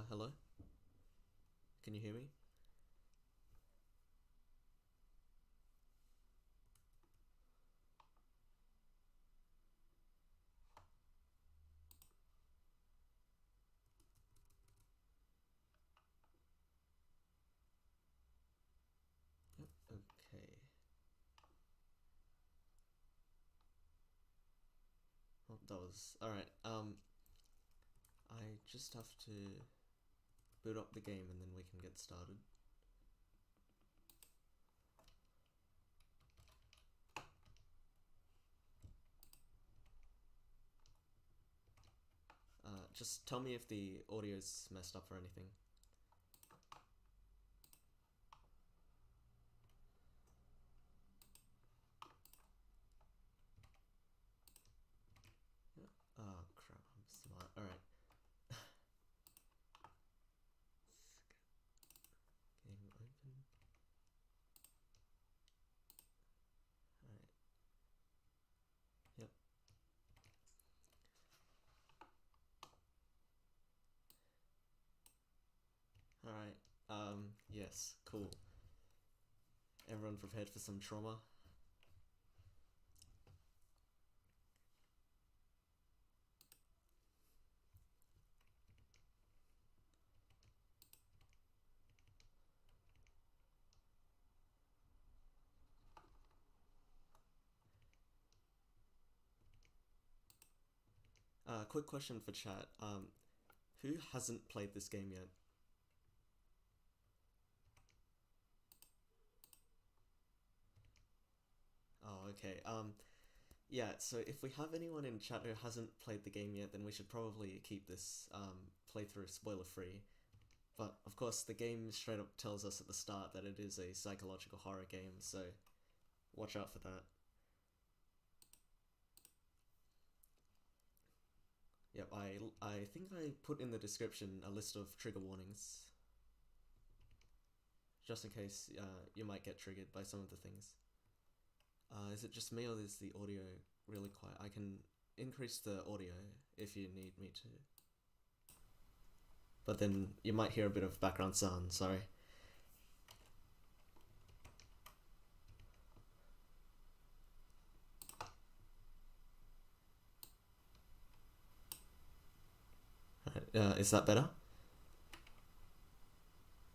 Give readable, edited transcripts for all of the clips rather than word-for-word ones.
Hello? Can you hear me? Yep, okay. Oh, that was... Alright, I just have to boot up the game and then we can get started. Just tell me if the audio's messed up or anything. Yeah. Oh crap, I'm smart. Alright. Game open. Alright. Yep. Alright. Yes, cool. Everyone prepared for some trauma? Quick question for chat. Who hasn't played this game yet? Oh, okay. Yeah, so if we have anyone in chat who hasn't played the game yet, then we should probably keep this playthrough spoiler-free. But, of course, the game straight up tells us at the start that it is a psychological horror game, so watch out for that. Yep, I think I put in the description a list of trigger warnings. Just in case you might get triggered by some of the things. Is it just me or is the audio really quiet? I can increase the audio if you need me to. But then you might hear a bit of background sound, sorry. Alright, is that better?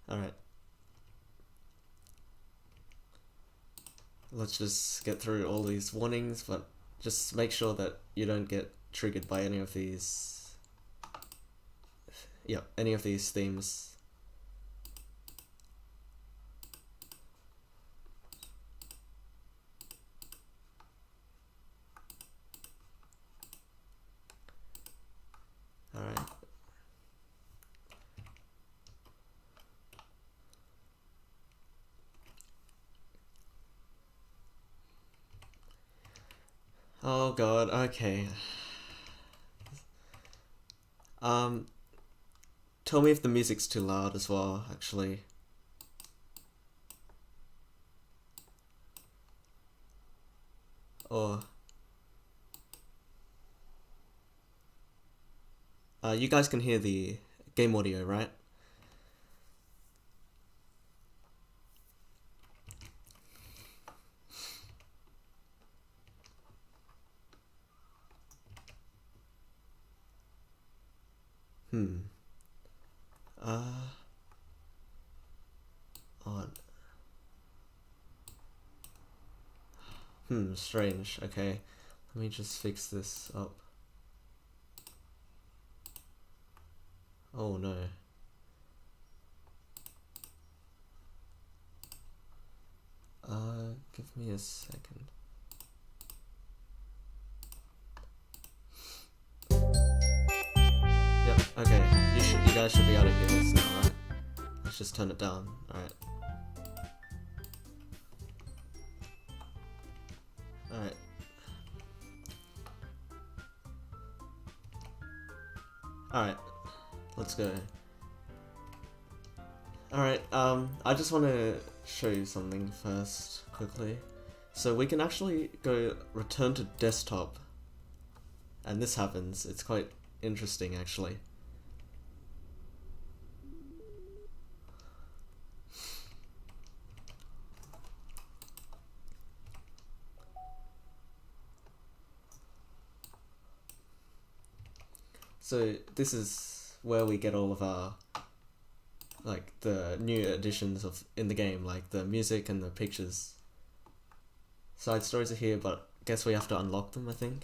Alright. Let's just get through all these warnings, but just make sure that you don't get triggered by any of these... Yep, any of these themes. Alright. Oh god, okay. Tell me if the music's too loud as well, actually. Or... you guys can hear the game audio, right? Odd. Strange. Okay. Let me just fix this up. Oh no. Give me a second. Yep, okay. You guys should be able to hear this now, right? Let's just turn it down. Alright. Alright. Alright. Let's go. Alright, I just want to show you something first, quickly. So we can actually go return to desktop, and this happens. It's quite interesting, actually. So this is where we get all of our, like, the new additions in the game, like the music and the pictures. Side stories are here, but guess we have to unlock them, I think.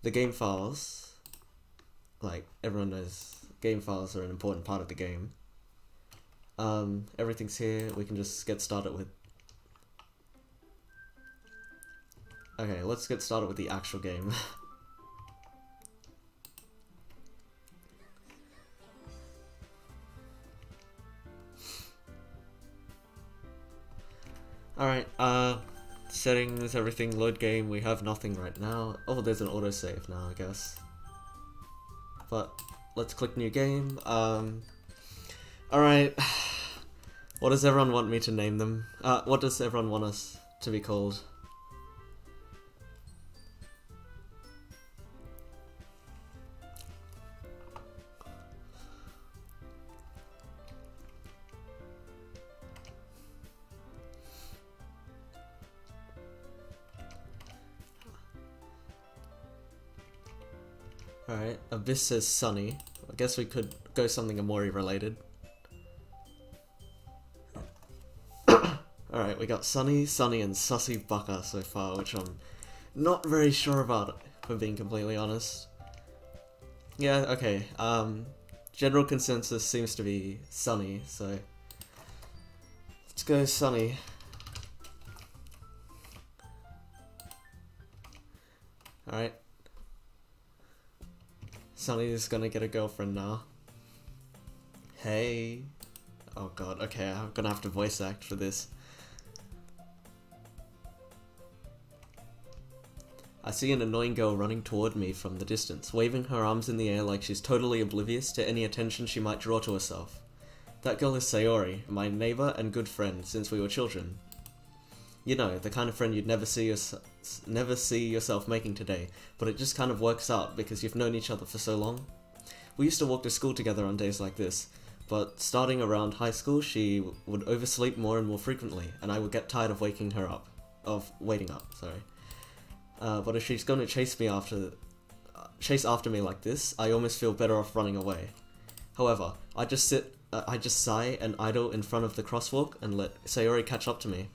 The game files, like everyone knows, game files are an important part of the game. Everything's here, we can just get started with. Okay, let's get started with the actual game. Alright, settings, everything, load game, we have nothing right now. Oh, there's an autosave now, I guess. But, let's click new game. Alright. What does everyone want me to name them? What does everyone want us to be called? Alright, Abyss says Sunny. I guess we could go something Amori related. Alright, we got Sunny, and Sussy Baka so far, which I'm not very sure about, if I'm being completely honest. Yeah, okay, general consensus seems to be Sunny, so let's go Sunny. Alright. Sunny's gonna get a girlfriend now. Hey. Oh god, okay, I'm gonna have to voice act for this. I see an annoying girl running toward me from the distance, waving her arms in the air like she's totally oblivious to any attention she might draw to herself. That girl is Sayori, my neighbor and good friend since we were children. You know, the kind of friend you'd never see yourself making today, but it just kind of works out because you've known each other for so long. We used to walk to school together on days like this, but starting around high school she would oversleep more and more frequently, and I would get tired of waiting up, sorry. But if she's gonna chase after me like this, I almost feel better off running away. However, I just sigh and idle in front of the crosswalk and let Sayori catch up to me.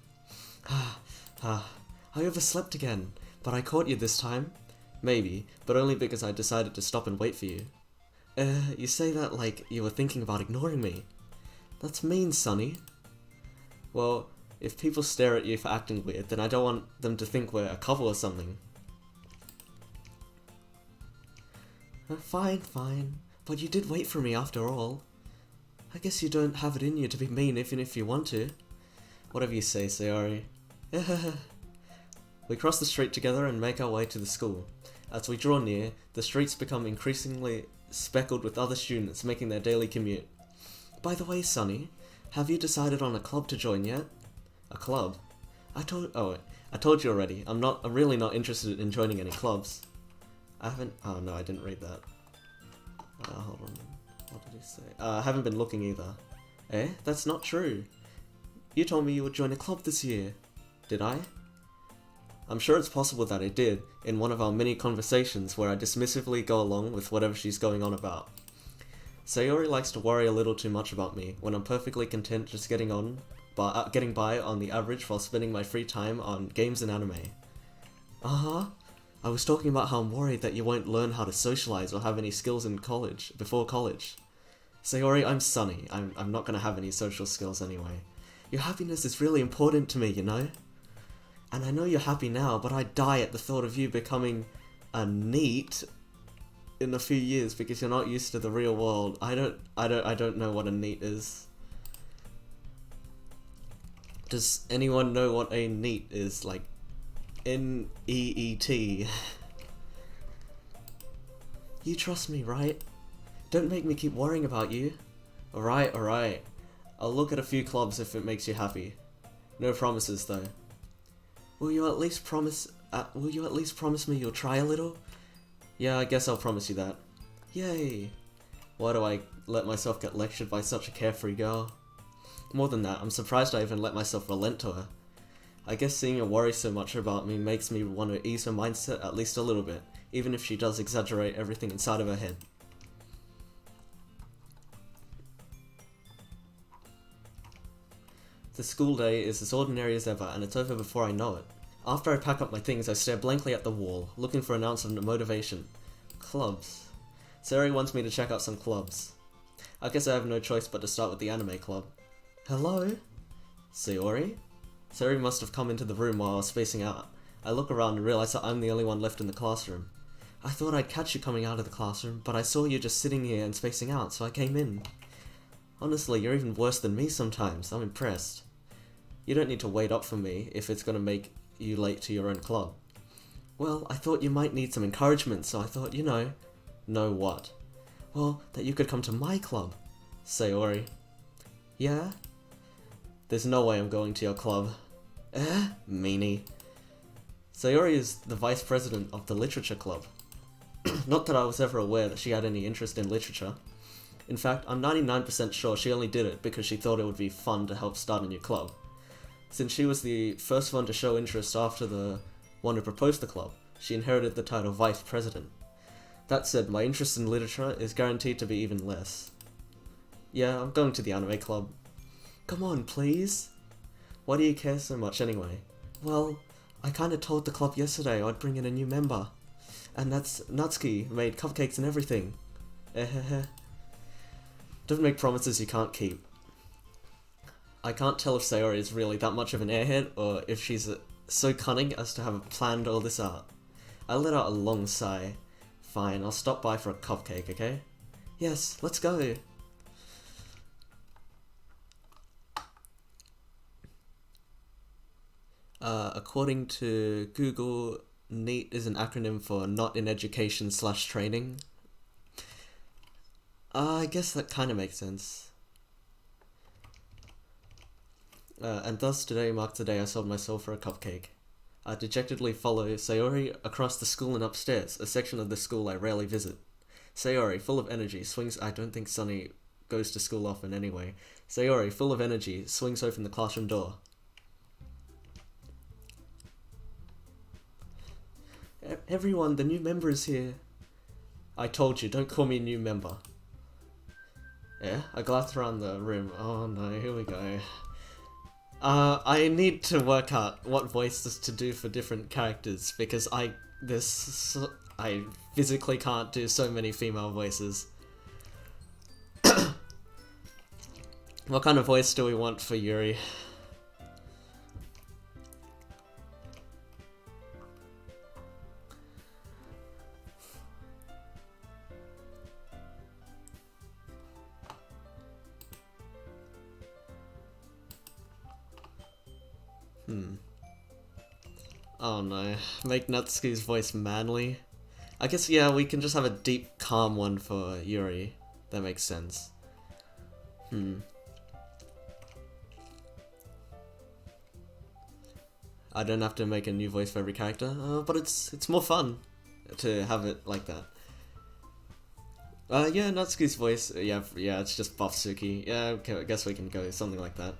I overslept again, but I caught you this time. Maybe, but only because I decided to stop and wait for you. You say that like you were thinking about ignoring me. That's mean, Sunny. Well, if people stare at you for acting weird, then I don't want them to think we're a couple or something. Fine, but you did wait for me after all. I guess you don't have it in you to be mean even if you want to. Whatever you say, Sayori. We cross the street together and make our way to the school. As we draw near, the streets become increasingly speckled with other students making their daily commute. By the way, Sunny, have you decided on a club to join yet? A club? I told you already. I'm really not interested in joining any clubs. Oh no, I didn't read that. Hold on. What did he say? I haven't been looking either. Eh? That's not true. You told me you would join a club this year. Did I? I'm sure it's possible that I did, in one of our many conversations where I dismissively go along with whatever she's going on about. Sayori likes to worry a little too much about me, when I'm perfectly content just getting by on the average while spending my free time on games and anime. Uh-huh. I was talking about how I'm worried that you won't learn how to socialize or have any skills before college. Sayori, I'm Sunny. I'm not gonna have any social skills anyway. Your happiness is really important to me, you know? And I know you're happy now, but I die at the thought of you becoming a NEET in a few years because you're not used to the real world. I don't know what a NEET is. Does anyone know what a NEET is? Like, N-E-E-T. You trust me, right? Don't make me keep worrying about you. Alright. I'll look at a few clubs if it makes you happy. No promises, though. Will you at least promise me you'll try a little? Yeah, I guess I'll promise you that. Yay! Why do I let myself get lectured by such a carefree girl? More than that, I'm surprised I even let myself relent to her. I guess seeing her worry so much about me makes me want to ease her mindset at least a little bit, even if she does exaggerate everything inside of her head. The school day is as ordinary as ever, and it's over before I know it. After I pack up my things, I stare blankly at the wall, looking for an ounce of motivation. Clubs. Sayori wants me to check out some clubs. I guess I have no choice but to start with the anime club. Hello? Sayori? Sayori must have come into the room while I was spacing out. I look around and realize that I'm the only one left in the classroom. I thought I'd catch you coming out of the classroom, but I saw you just sitting here and spacing out, so I came in. Honestly, you're even worse than me sometimes. I'm impressed. You don't need to wait up for me if it's gonna make you late to your own club. Well, I thought you might need some encouragement, so I thought, Know what? Well, that you could come to my club. Sayori. Yeah? There's no way I'm going to your club. Meanie. Sayori is the vice president of the literature club. Not that I was ever aware that she had any interest in literature. In fact, I'm 99% sure she only did it because she thought it would be fun to help start a new club. Since she was the first one to show interest after the one who proposed the club, she inherited the title vice president. That said, my interest in literature is guaranteed to be even less. Yeah, I'm going to the anime club. Come on, please. Why do you care so much anyway? Well, I kinda told the club yesterday I'd bring in a new member. And that's Natsuki made cupcakes and everything. Don't make promises you can't keep. I can't tell if Sayori is really that much of an airhead or if she's so cunning as to have planned all this out. I let out a long sigh. Fine, I'll stop by for a cupcake, okay? Yes, let's go! According to Google, NEAT is an acronym for Not in Education / Training. I guess that kinda makes sense. And thus today marked the day I sold my soul for a cupcake. I dejectedly follow Sayori across the school and upstairs, a section of the school I rarely visit. Sayori, full of energy, swings... I don't think Sunny goes to school often anyway. Sayori, full of energy, swings open the classroom door. Everyone, the new member is here. I told you, don't call me a new member. Yeah, I glanced around the room. Oh no, here we go. I need to work out what voices to do for different characters because I physically can't do so many female voices. What kind of voice do we want for Yuri? Oh no, make Natsuki's voice manly. I guess, yeah, we can just have a deep, calm one for Yuri. That makes sense. I don't have to make a new voice for every character, but it's more fun to have it like that. Yeah, Natsuki's voice, yeah, it's just Buff Suki. Yeah, okay, I guess we can go something like that.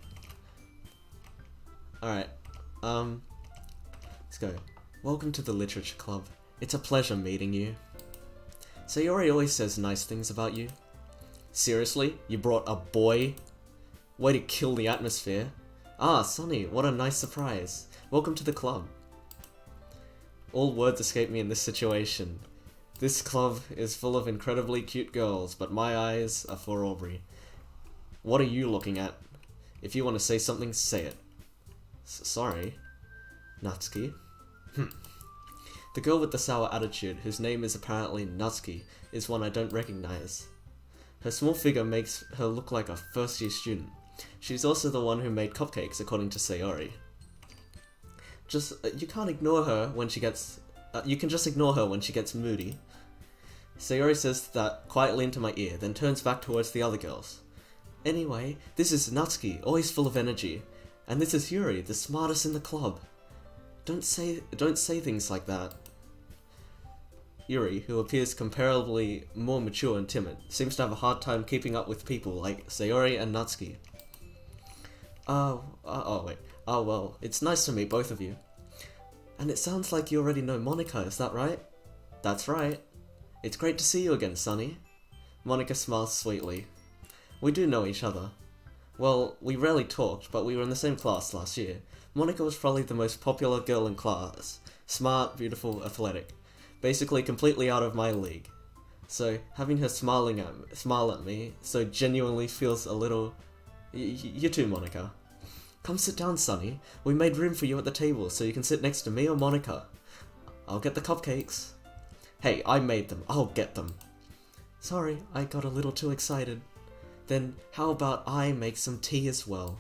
Alright, let's go. Welcome to the Literature Club. It's a pleasure meeting you. Sayori always says nice things about you. Seriously? You brought a boy? Way to kill the atmosphere. Ah, Sunny, what a nice surprise. Welcome to the club. All words escape me in this situation. This club is full of incredibly cute girls, but my eyes are for Aubrey. What are you looking at? If you want to say something, say it. Sorry. Natsuki? The girl with the sour attitude, whose name is apparently Natsuki, is one I don't recognize. Her small figure makes her look like a first-year student. She's also the one who made cupcakes, according to Sayori. You can't ignore her when she gets... you can just ignore her when she gets moody. Sayori says that quietly into my ear, then turns back towards the other girls. Anyway, this is Natsuki, always full of energy. And this is Yuri, the smartest in the club. Don't say things like that. Yuri, who appears comparably more mature and timid, seems to have a hard time keeping up with people like Sayori and Natsuki. Oh wait. Oh well, it's nice to meet both of you. And it sounds like you already know Monica, is that right? That's right. It's great to see you again, Sonny. Monica smiles sweetly. We do know each other. Well, we rarely talked, but we were in the same class last year. Monica was probably the most popular girl in class. Smart, beautiful, athletic. Basically completely out of my league. So, having her smile at me so genuinely feels a little... You too, Monica. Come sit down, Sonny. We made room for you at the table, so you can sit next to me or Monica. I'll get the cupcakes. Hey, I made them. I'll get them. Sorry, I got a little too excited. Then, how about I make some tea as well?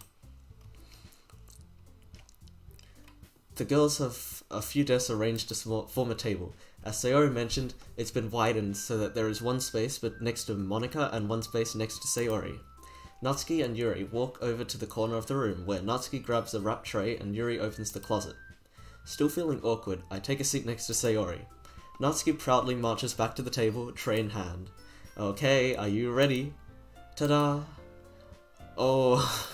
The girls have a few desks arranged to form a table. As Sayori mentioned, it's been widened so that there is one space but next to Monica and one space next to Sayori. Natsuki and Yuri walk over to the corner of the room where Natsuki grabs a wrap tray and Yuri opens the closet. Still feeling awkward, I take a seat next to Sayori. Natsuki proudly marches back to the table, tray in hand. Okay, are you ready? Ta-da! Oh...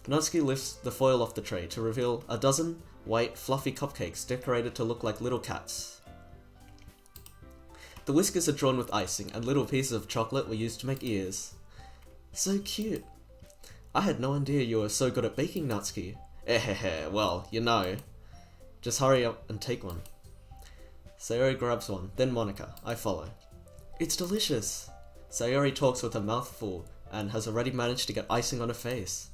Natsuki lifts the foil off the tray to reveal a dozen white, fluffy cupcakes decorated to look like little cats. The whiskers are drawn with icing, and little pieces of chocolate were used to make ears. So cute. I had no idea you were so good at baking, Natsuki. Well, you know. Just hurry up and take one. Sayori grabs one, then Monica. I follow. It's delicious. Sayori talks with her mouth full, and has already managed to get icing on her face.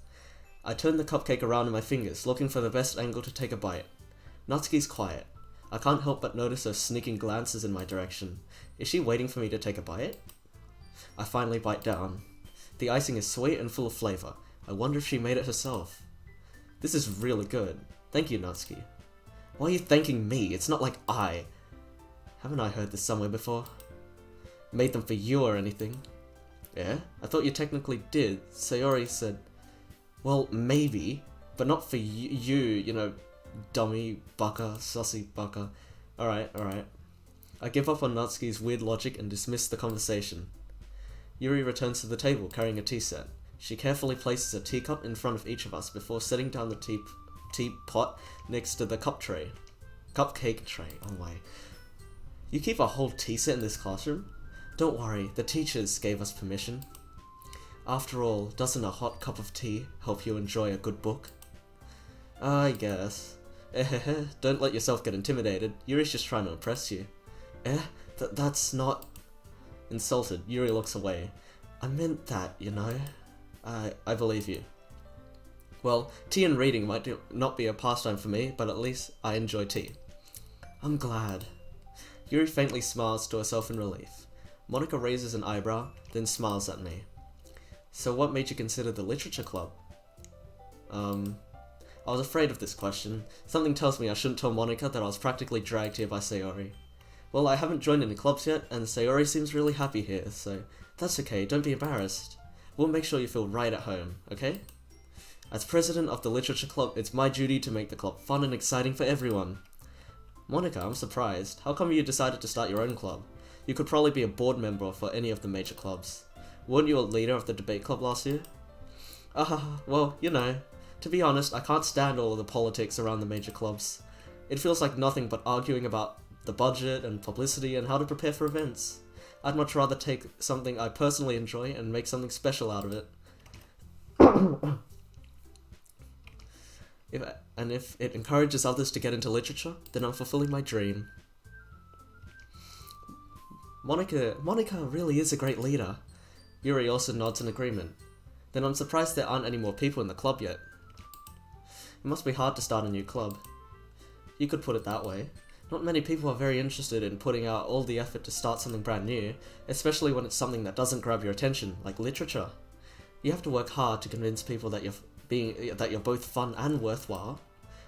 I turn the cupcake around in my fingers, looking for the best angle to take a bite. Natsuki's quiet. I can't help but notice her sneaking glances in my direction. Is she waiting for me to take a bite? I finally bite down. The icing is sweet and full of flavor. I wonder if she made it herself. This is really good. Thank you, Natsuki. Why are you thanking me? It's not like I... Haven't I heard this somewhere before? Made them for you or anything? Yeah? I thought you technically did. Sayori said... Well, maybe, but not for you, you know, dummy, baka, sussy baka. Alright. I give up on Natsuki's weird logic and dismiss the conversation. Yuri returns to the table carrying a tea set. She carefully places a teacup in front of each of us before setting down the teapot next to the cupcake tray. Oh my. You keep a whole tea set in this classroom? Don't worry, the teachers gave us permission. After all, doesn't a hot cup of tea help you enjoy a good book? I guess. Don't let yourself get intimidated. Yuri's just trying to impress you. That's not... Insulted, Yuri looks away. I meant that, you know. I believe you. Well, tea and reading might not be a pastime for me, but at least I enjoy tea. I'm glad. Yuri faintly smiles to herself in relief. Monica raises an eyebrow, then smiles at me. So what made you consider the literature club? I was afraid of this question. Something tells me I shouldn't tell Monica that I was practically dragged here by Sayori. Well, I haven't joined any clubs yet, and Sayori seems really happy here, so that's okay, don't be embarrassed. We'll make sure you feel right at home, okay? As president of the literature club, it's my duty to make the club fun and exciting for everyone. Monica, I'm surprised. How come you decided to start your own club? You could probably be a board member for any of the major clubs. Weren't you a leader of the debate club last year? Well, you know. To be honest, I can't stand all of the politics around the major clubs. It feels like nothing but arguing about the budget and publicity and how to prepare for events. I'd much rather take something I personally enjoy and make something special out of it. If it encourages others to get into literature, then I'm fulfilling my dream. Monica really is a great leader. Yuri also nods in agreement. Then I'm surprised there aren't any more people in the club yet. It must be hard to start a new club. You could put it that way. Not many people are very interested in putting out all the effort to start something brand new, especially when it's something that doesn't grab your attention, like literature. You have to work hard to convince people that you're both fun and worthwhile,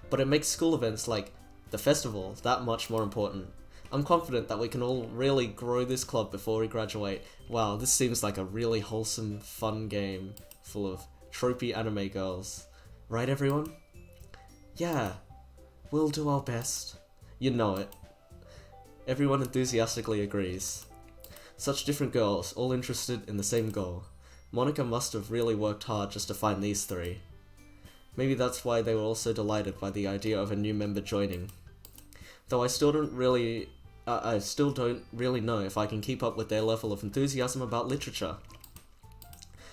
but it makes school events like the festival that much more important. I'm confident that we can all really grow this club before we graduate. Wow, this seems like a really wholesome, fun game full of tropey anime girls. Right, everyone? Yeah, we'll do our best. You know it. Everyone enthusiastically agrees. Such different girls, all interested in the same goal. Monica must have really worked hard just to find these three. Maybe that's why they were also delighted by the idea of a new member joining. Though I still don't really know if I can keep up with their level of enthusiasm about literature.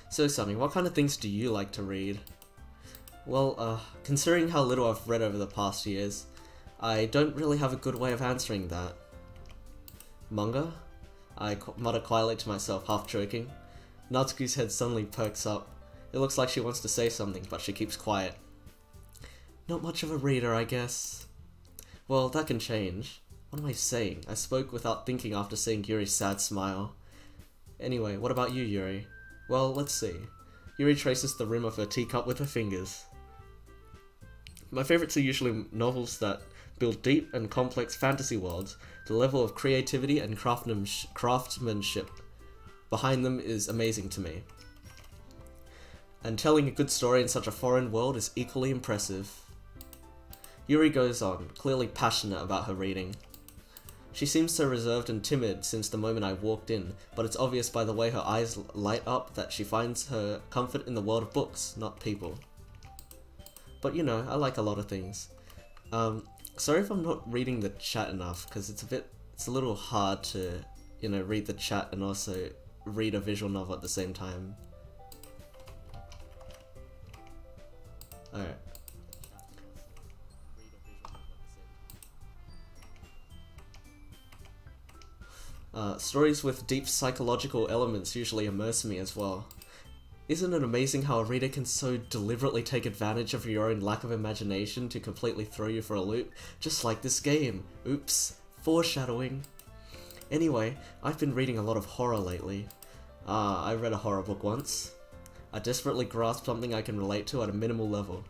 So Sunny, what kind of things do you like to read? Well, considering how little I've read over the past years, I don't really have a good way of answering that. Manga? I mutter quietly to myself, half joking. Natsuki's head suddenly perks up. It looks like she wants to say something, but she keeps quiet. Not much of a reader, I guess. Well, that can change. What am I saying? I spoke without thinking after seeing Yuri's sad smile. Anyway, what about you, Yuri? Well, let's see. Yuri traces the rim of her teacup with her fingers. My favorites are usually novels that build deep and complex fantasy worlds. The level of creativity and craftsmanship behind them is amazing to me. And telling a good story in such a foreign world is equally impressive. Yuri goes on, clearly passionate about her reading. She seems so reserved and timid since the moment I walked in, but it's obvious by the way her eyes light up that she finds her comfort in the world of books, not people. But you know, I like a lot of things. Sorry if I'm not reading the chat enough, because it's a little hard to, you know, read the chat and also read a visual novel at the same time. Alright. Stories with deep psychological elements usually immerse me as well. Isn't it amazing how a reader can so deliberately take advantage of your own lack of imagination to completely throw you for a loop, just like this game? Oops, foreshadowing. Anyway, I've been reading a lot of horror lately. I read a horror book once. I desperately grasped something I can relate to at a minimal level.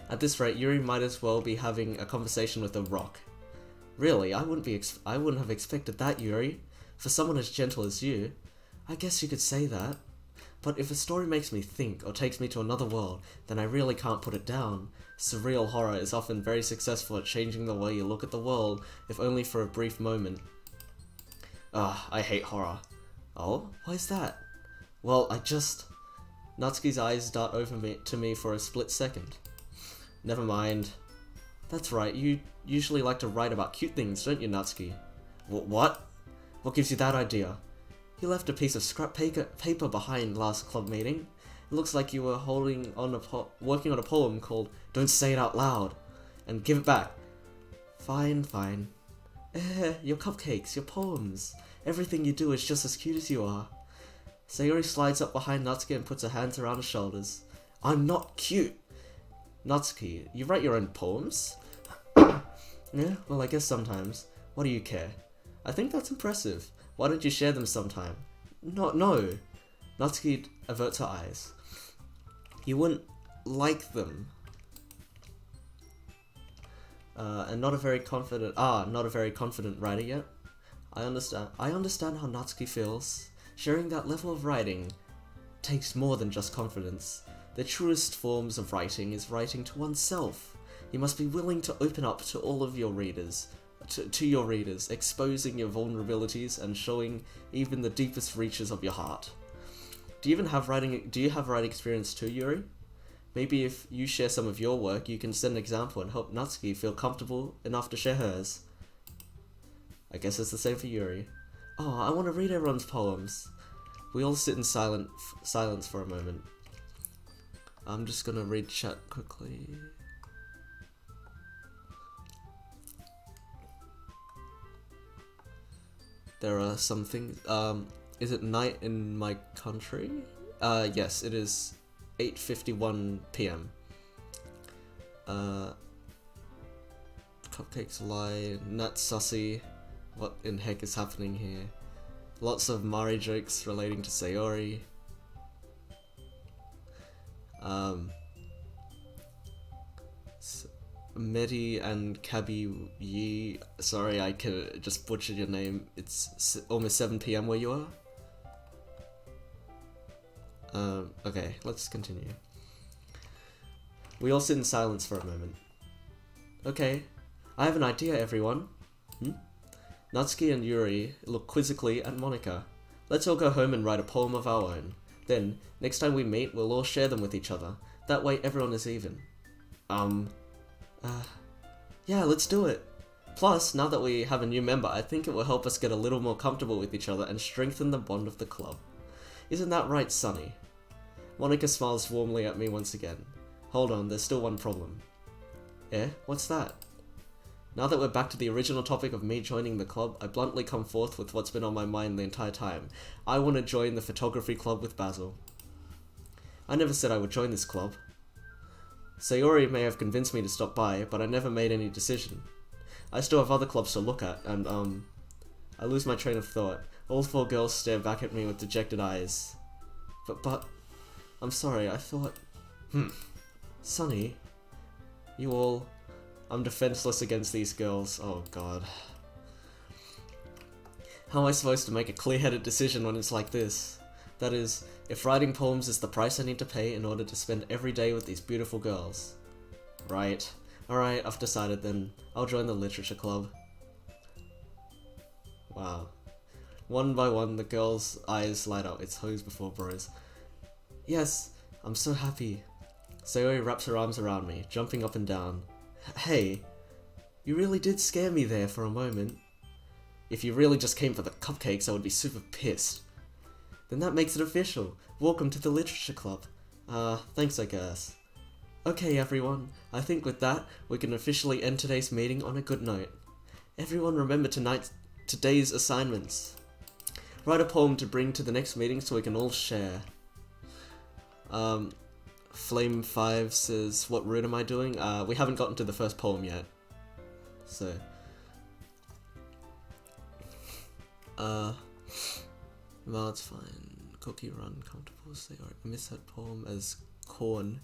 At this rate, Yuri might as well be having a conversation with a rock. Really, I wouldn't have expected that, Yuri. For someone as gentle as you, I guess you could say that. But if a story makes me think or takes me to another world, then I really can't put it down. Surreal horror is often very successful at changing the way you look at the world, if only for a brief moment. I hate horror. Oh, why is that? Well, Natsuki's eyes dart over to me for a split second. Never mind. That's right, you usually like to write about cute things, don't you, Natsuki? What? What gives you that idea? You left a piece of scrap paper behind last club meeting. It looks like you were working on a poem called Don't Say It Out Loud. And give it back. Fine. Your cupcakes, your poems. Everything you do is just as cute as you are. Sayori slides up behind Natsuki and puts her hands around her shoulders. I'm not cute! Natsuki, you write your own poems? Yeah, well I guess sometimes. What do you care? I think that's impressive. Why don't you share them sometime? No. Natsuki averts her eyes. You wouldn't like them. And not a very confident writer yet. I understand how Natsuki feels. Sharing that level of writing takes more than just confidence. The truest forms of writing is writing to oneself. You must be willing to open up to all of your readers, to your readers, exposing your vulnerabilities and showing even the deepest reaches of your heart. Do you have writing experience too, Yuri? Maybe if you share some of your work, you can set an example and help Natsuki feel comfortable enough to share hers. I guess it's the same for Yuri. Oh, I want to read everyone's poems. We all sit in silence for a moment. I'm just gonna read chat quickly. There are some things. Is it night in my country? Yes, it is 8:51 p.m. Cupcakes lie, Nat Sussy. What in heck is happening here? Lots of Mari jokes relating to Sayori. Medi and Kabi Yi. Sorry, I just butchered your name. It's almost 7 p.m. where you are. Okay, let's continue. We all sit in silence for a moment. Okay, I have an idea, everyone. Natsuki and Yuri look quizzically at Monica. Let's all go home and write a poem of our own. Then, next time we meet, we'll all share them with each other. That way everyone is even. Yeah, let's do it. Plus, now that we have a new member, I think it will help us get a little more comfortable with each other and strengthen the bond of the club. Isn't that right, Sunny? Monika smiles warmly at me once again. Hold on, there's still one problem. Eh? What's that? Now that we're back to the original topic of me joining the club, I bluntly come forth with what's been on my mind the entire time. I want to join the photography club with Basil. I never said I would join this club. Sayori may have convinced me to stop by, but I never made any decision. I still have other clubs to look at, and I lose my train of thought. All four girls stare back at me with dejected eyes. But, I'm sorry, I thought... Sunny, you all... I'm defenseless against these girls. Oh god. How am I supposed to make a clear-headed decision when it's like this? That is, if writing poems is the price I need to pay in order to spend every day with these beautiful girls. Right. Alright, I've decided then. I'll join the literature club. Wow. One by one, the girls' eyes light up. It's hoes before bros. Yes, I'm so happy. Sayori wraps her arms around me, jumping up and down. Hey, you really did scare me there for a moment. If you really just came for the cupcakes, I would be super pissed. Then that makes it official. Welcome to the literature club. Thanks I guess. Okay everyone, I think with that, we can officially end today's meeting on a good note. Everyone remember today's assignments. Write a poem to bring to the next meeting so we can all share. Flame5 says, what route am I doing? We haven't gotten to the first poem yet. So... well, it's fine. Cookie run, comfortable, Sayori. I miss that poem as corn.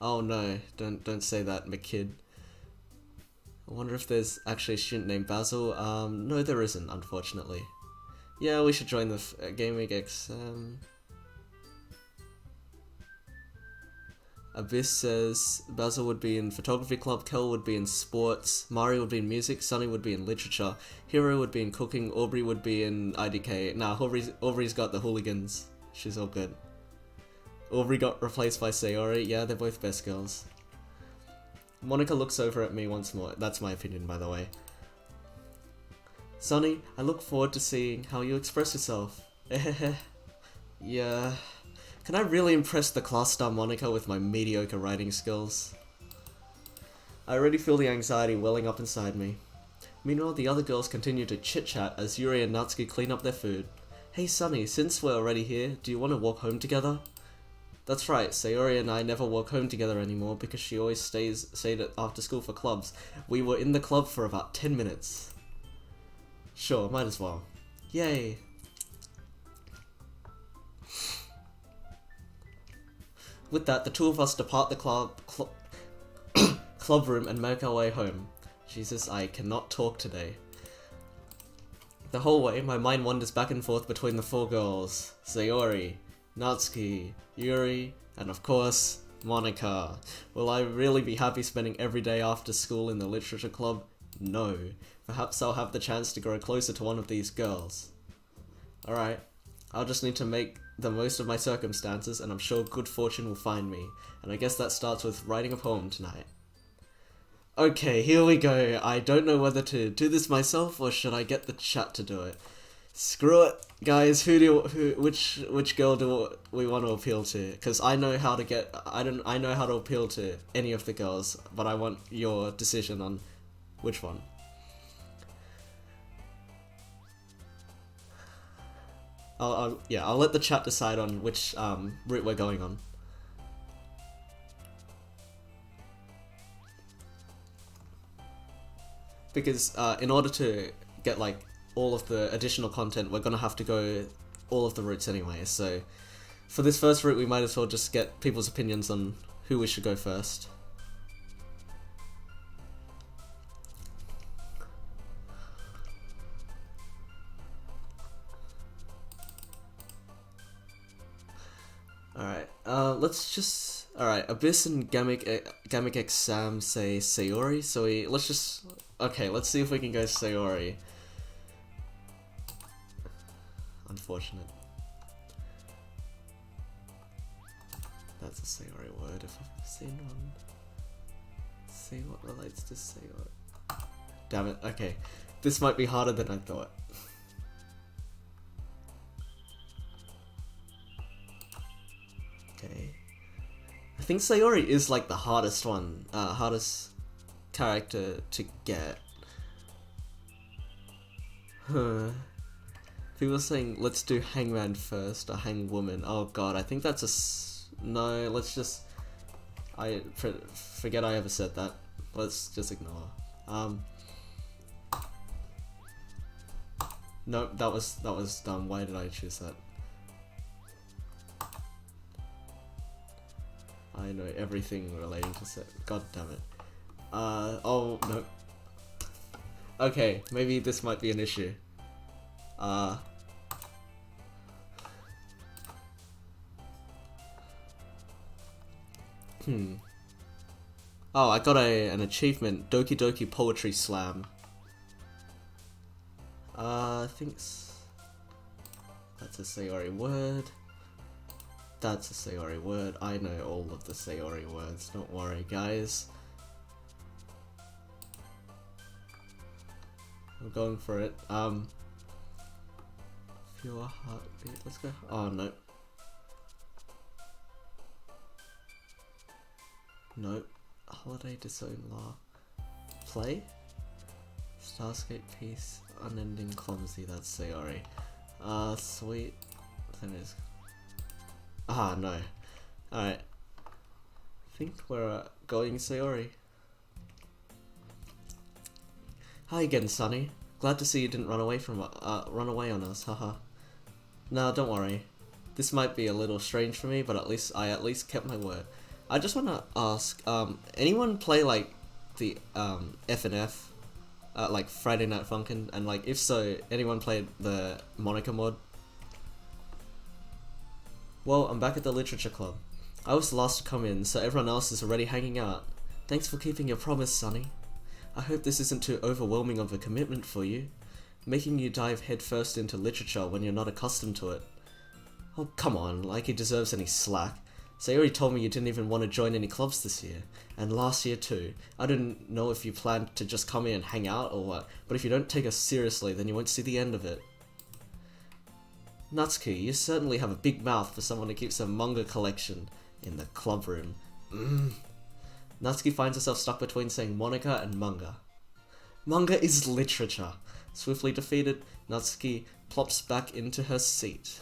Oh no, don't say that, McKid. I wonder if there's actually a student named Basil. No there isn't, unfortunately. Yeah, we should join the Gaming X. Abyss says Basil would be in photography club, Kel would be in sports, Mari would be in music, Sunny would be in literature, Hero would be in cooking, Aubrey would be in IDK. Nah, Aubrey's got the hooligans. She's all good. Aubrey got replaced by Sayori. Yeah, they're both best girls. Monika looks over at me once more. That's my opinion, by the way. Sunny, I look forward to seeing how you express yourself. Yeah. Can I really impress the class star Monika with my mediocre writing skills? I already feel the anxiety welling up inside me. Meanwhile, the other girls continue to chit-chat as Yuri and Natsuki clean up their food. Hey Sunny, since we're already here, do you want to walk home together? That's right, Sayori and I never walk home together anymore because she always stayed after school for clubs. We were in the club for about 10 minutes. Sure, might as well. Yay! With that, the two of us depart the club room and make our way home. Jesus, I cannot talk today. The whole way, my mind wanders back and forth between the four girls. Sayori, Natsuki, Yuri, and of course, Monika. Will I really be happy spending every day after school in the literature club? No. Perhaps I'll have the chance to grow closer to one of these girls. Alright, I'll just need to make the most of my circumstances, and I'm sure good fortune will find me. And I guess that starts with writing a poem tonight. Okay, here we go. I don't know whether to do this myself or should I get the chat to do it. Screw it, guys. Which girl do we want to appeal to? Because I know how to I know how to appeal to any of the girls, but I want your decision on which one. I'll let the chat decide on which route we're going on. Because in order to get like all of the additional content, we're gonna have to go all of the routes anyway. So for this first route, we might as well just get people's opinions on who we should go first. Alright, let's just... Alright, Abyss and Gamic Exam say Sayori, so let's just... Okay, let's see if we can go Sayori. Unfortunate. that's a Sayori word if I've seen one. See what relates to Sayori. Damn it, okay. This might be harder than I thought. Okay. I think Sayori is like the hardest one, hardest character to get. Huh. People are saying, let's do Hangman first, or Hangwoman. Oh god, I think that's a no, let's just... forget I ever said that. Let's just ignore. Nope, that was dumb. Why did I choose that? I know everything relating to set. God damn it. Oh, no. Okay, maybe this might be an issue. Oh, I got an achievement. Doki Doki Poetry Slam. I think that's a Sayori word. That's a Sayori word. I know all of the Sayori words. Don't worry, guys. I'm going for it. Feel a heartbeat. Let's go. Oh, no. Nope. Holiday Disown Law. Play? Starscape Piece. Unending Clumsy. That's Sayori. Sweet. That is. Ah, no. Alright. I think we're going Sayori. Hi again, Sunny. Glad to see you didn't run away on us, haha. No, don't worry. This might be a little strange for me, but I at least kept my word. I just want to ask, anyone play like the F&F, like Friday Night Funkin', and like if so, anyone played the Monica mod? Well, I'm back at the literature club. I was the last to come in, so everyone else is already hanging out. Thanks for keeping your promise, Sonny. I hope this isn't too overwhelming of a commitment for you, making you dive headfirst into literature when you're not accustomed to it. Oh, come on, like he deserves any slack. Sayori told me you didn't even want to join any clubs this year, and last year too. I didn't know if you planned to just come in and hang out or what, but if you don't take us seriously, then you won't see the end of it. Natsuki, you certainly have a big mouth for someone who keeps a manga collection in the club room. Natsuki finds herself stuck between saying Monica and manga. Manga is literature. Swiftly defeated, Natsuki plops back into her seat.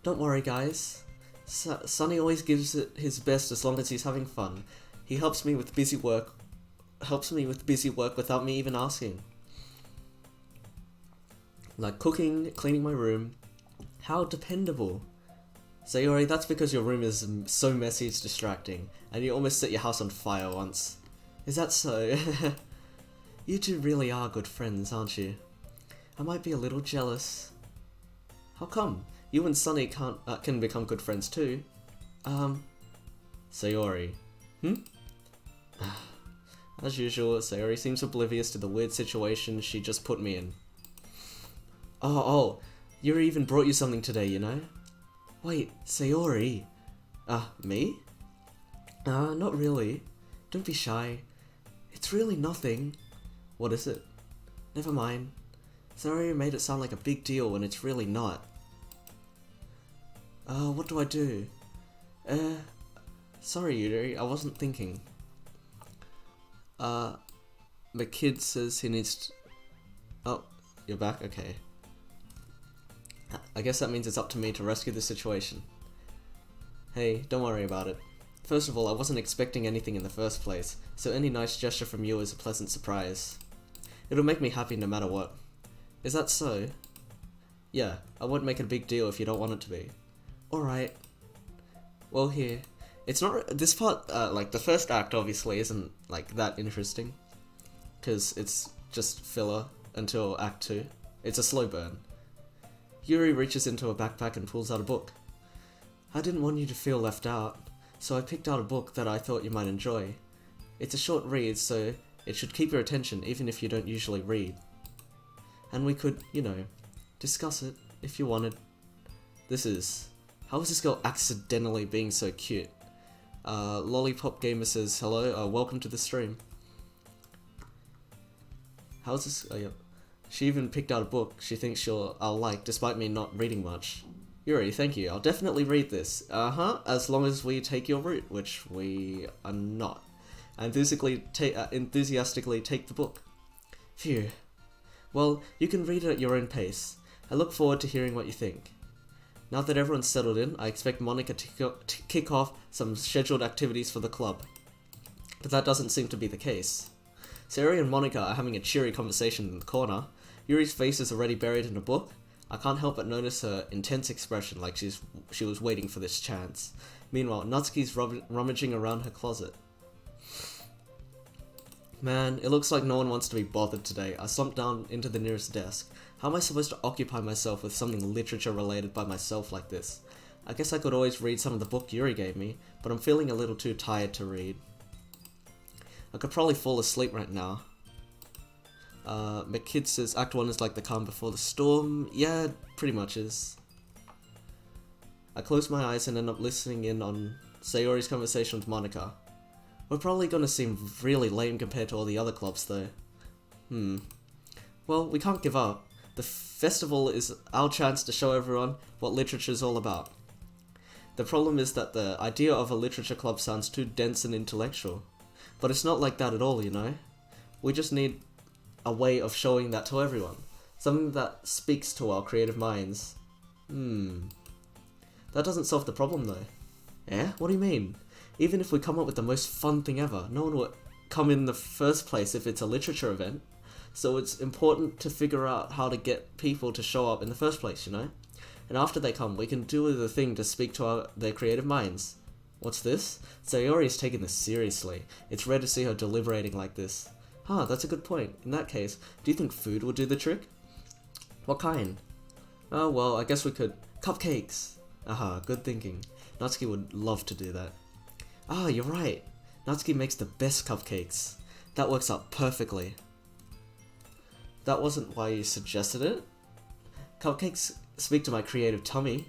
Don't worry, guys. Sunny always gives it his best as long as he's having fun. He helps me with busy work without me even asking. Like cooking, cleaning my room. How dependable. Sayori, that's because your room is so messy it's distracting, and you almost set your house on fire once. Is that so? You two really are good friends, aren't you? I might be a little jealous. How come? You and Sunny can become good friends too. Sayori. As usual, Sayori seems oblivious to the weird situation she just put me in. Oh, Yuri even brought you something today, you know? Wait, Sayori? Me? Not really. Don't be shy. It's really nothing. What is it? Never mind. Sayori made it sound like a big deal when it's really not. What do I do? Sorry, Yuri, I wasn't thinking. My kid says he needs to... Oh, you're back? Okay. I guess that means it's up to me to rescue the situation. Hey, don't worry about it. First of all, I wasn't expecting anything in the first place, so any nice gesture from you is a pleasant surprise. It'll make me happy no matter what. Is that so? Yeah, I won't make it a big deal if you don't want it to be. Alright. Well, here. It's not... This part, like, the first act obviously isn't, like, that interesting. Because it's just filler until Act 2. It's a slow burn. Yuri reaches into a backpack and pulls out a book. I didn't want you to feel left out, so I picked out a book that I thought you might enjoy. It's a short read, so it should keep your attention even if you don't usually read. And we could, you know, discuss it if you wanted. This is How is this girl accidentally being so cute? Lollipop Gamer says, hello, welcome to the stream. How's this? Oh, yep. She even picked out a book she thinks I'll like, despite me not reading much. Yuri, thank you. I'll definitely read this. As long as we take your route, which we are not. Enthusiastically take the book. Phew. Well, you can read it at your own pace. I look forward to hearing what you think. Now that everyone's settled in, I expect Monika to kick off some scheduled activities for the club. But that doesn't seem to be the case. Sayori and Monika are having a cheery conversation in the corner. Yuri's face is already buried in a book. I can't help but notice her intense expression like she was waiting for this chance. Meanwhile, Natsuki's rummaging around her closet. Man, it looks like no one wants to be bothered today. I slumped down into the nearest desk. How am I supposed to occupy myself with something literature related by myself like this? I guess I could always read some of the book Yuri gave me, but I'm feeling a little too tired to read. I could probably fall asleep right now. McKid says Act 1 is like the calm before the storm. Yeah, it pretty much is. I close my eyes and end up listening in on Sayori's conversation with Monika. We're probably gonna seem really lame compared to all the other clubs though. Well, we can't give up. The festival is our chance to show everyone what literature is all about. The problem is that the idea of a literature club sounds too dense and intellectual. But it's not like that at all, you know? We just need a way of showing that to everyone. Something that speaks to our creative minds. That doesn't solve the problem though. Eh? What do you mean? Even if we come up with the most fun thing ever, no one would come in the first place if it's a literature event. So it's important to figure out how to get people to show up in the first place, you know? And after they come, we can do the thing to speak to their creative minds. What's this? Sayori is taking this seriously. It's rare to see her deliberating like this. That's a good point. In that case, do you think food will do the trick? What kind? Oh, well, I guess we could... Cupcakes! Good thinking. Natsuki would love to do that. You're right. Natsuki makes the best cupcakes. That works out perfectly. That wasn't why you suggested it? Cupcakes speak to my creative tummy.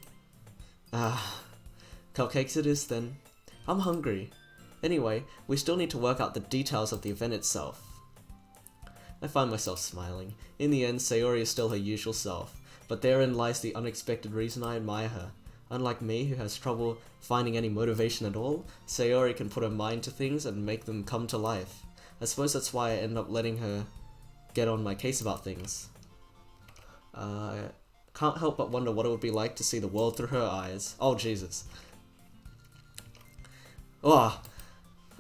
Cupcakes it is then. I'm hungry. Anyway, we still need to work out the details of the event itself. I find myself smiling. In the end, Sayori is still her usual self, but therein lies the unexpected reason I admire her. Unlike me, who has trouble finding any motivation at all, Sayori can put her mind to things and make them come to life. I suppose that's why I end up letting her get on my case about things. Can't help but wonder what it would be like to see the world through her eyes. Oh, Jesus. I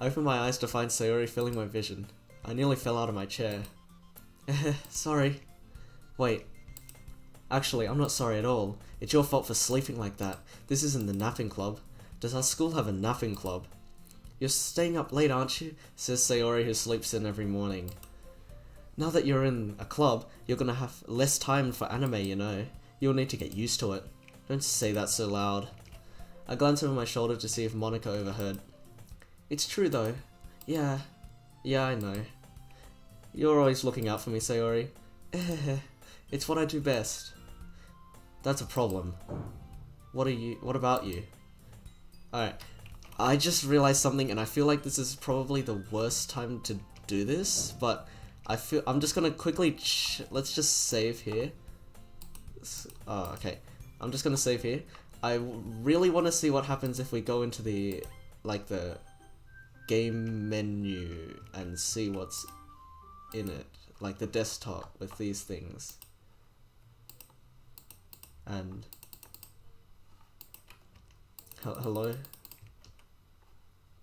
opened my eyes to find Sayori filling my vision. I nearly fell out of my chair. Sorry. Wait. Actually, I'm not sorry at all. It's your fault for sleeping like that. This isn't the napping club. Does our school have a napping club? You're staying up late, aren't you? Says Sayori, who sleeps in every morning. Now that you're in a club, you're gonna have less time for anime, you know. You'll need to get used to it. Don't say that so loud. I glance over my shoulder to see if Monika overheard. It's true though. Yeah, I know. You're always looking out for me, Sayori. It's what I do best. That's a problem. What about you? Alright. I just realized something and I feel like this is probably the worst time to do this, but I'm just gonna quickly let's just save here. Okay. I'm just gonna save here. I really want to see what happens if we go into the game menu and see what's in it, like the desktop with these things. And hello.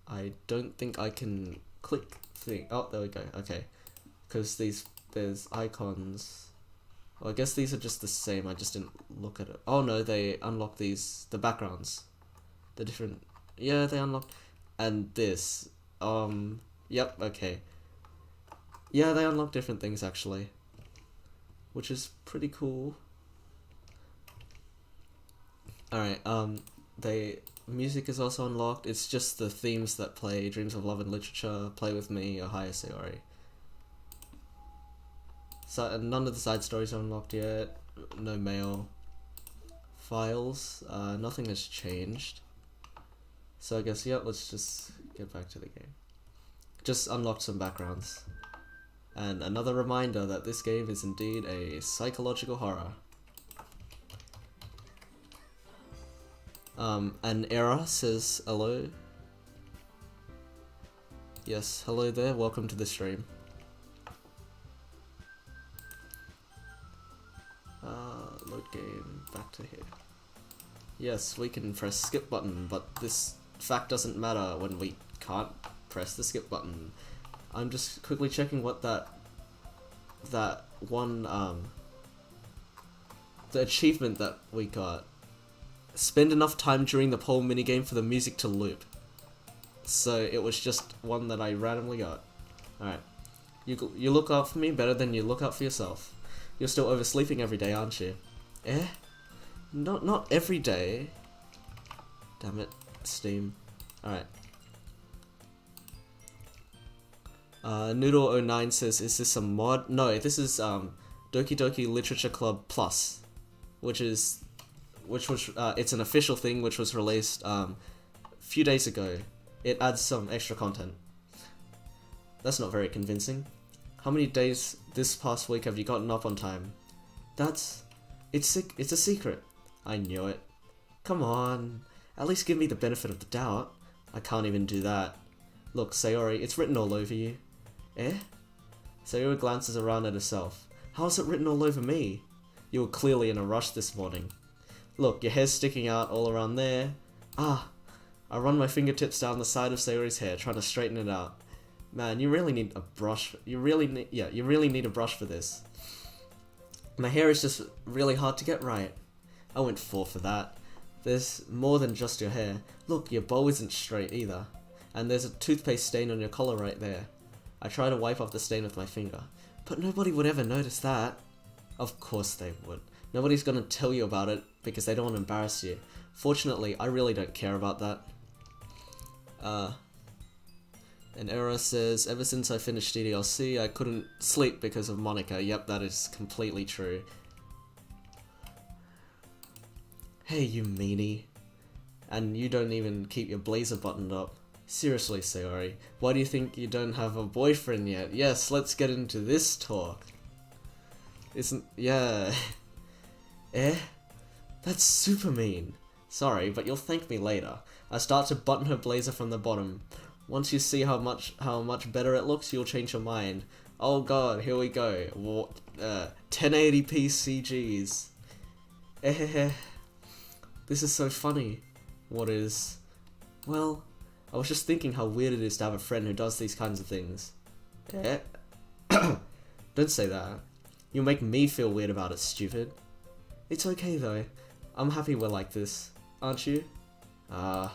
I don't think I can click thing. Oh, there we go. Okay, because there's icons. Well, I guess these are just the same. I just didn't look at it. Oh no, they unlock the backgrounds, the different. Yeah, they unlock, and this. Yep. Okay. Yeah, they unlock different things actually, which is pretty cool. Alright, music is also unlocked. It's just the themes that play: Dreams of Love and Literature, Play With Me, Ohio Sayori. So none of the side stories are unlocked yet. No mail. files. Nothing has changed. So I guess, yeah, let's just get back to the game. Just unlocked some backgrounds. And another reminder that this game is indeed a psychological horror. An error says hello. Yes, hello there, welcome to the stream. Load game, back to here. Yes, we can press skip button, but this fact doesn't matter when we can't press the skip button. I'm just quickly checking what the achievement that we got. Spend enough time during the poll minigame for the music to loop. So it was just one that I randomly got. Alright. You look out for me better than you look out for yourself. You're still oversleeping every day, aren't you? Eh? Not every day. Damn it. Steam. Alright. Noodle09 says, is this a mod? No, this is Doki Doki Literature Club Plus, which was it's an official thing which was released a few days ago. It adds some extra content. That's not very convincing. How many days this past week have you gotten up on time? It's a secret. I knew it. Come on, at least give me the benefit of the doubt. I can't even do that. Look, Sayori, it's written all over you. Eh? Sayori glances around at herself. How is it written all over me? You were clearly in a rush this morning. Look, your hair's sticking out all around there. Ah, I run my fingertips down the side of Sayori's hair, trying to straighten it out. Man, you really need a brush. You really need a brush for this. My hair is just really hard to get right. I went for that. There's more than just your hair. Look, your bow isn't straight either. And there's a toothpaste stain on your collar right there. I try to wipe off the stain with my finger. But nobody would ever notice that. Of course they would. Nobody's gonna tell you about it because they don't want to embarrass you. Fortunately, I really don't care about that. An error says, ever since I finished DDLC, I couldn't sleep because of Monica. Yep, that is completely true. Hey, you meanie. And you don't even keep your blazer buttoned up. Seriously, Sayori, why do you think you don't have a boyfriend yet? Yes, let's get into this talk. Yeah. Eh? That's super mean. Sorry, but you'll thank me later. I start to button her blazer from the bottom. Once you see how much better it looks, you'll change your mind. Oh god, here we go. 1080p CGs. This is so funny. What is? Well, I was just thinking how weird it is to have a friend who does these kinds of things. Don't say that. You'll make me feel weird about it, stupid. It's okay though. I'm happy we're like this. Aren't you? I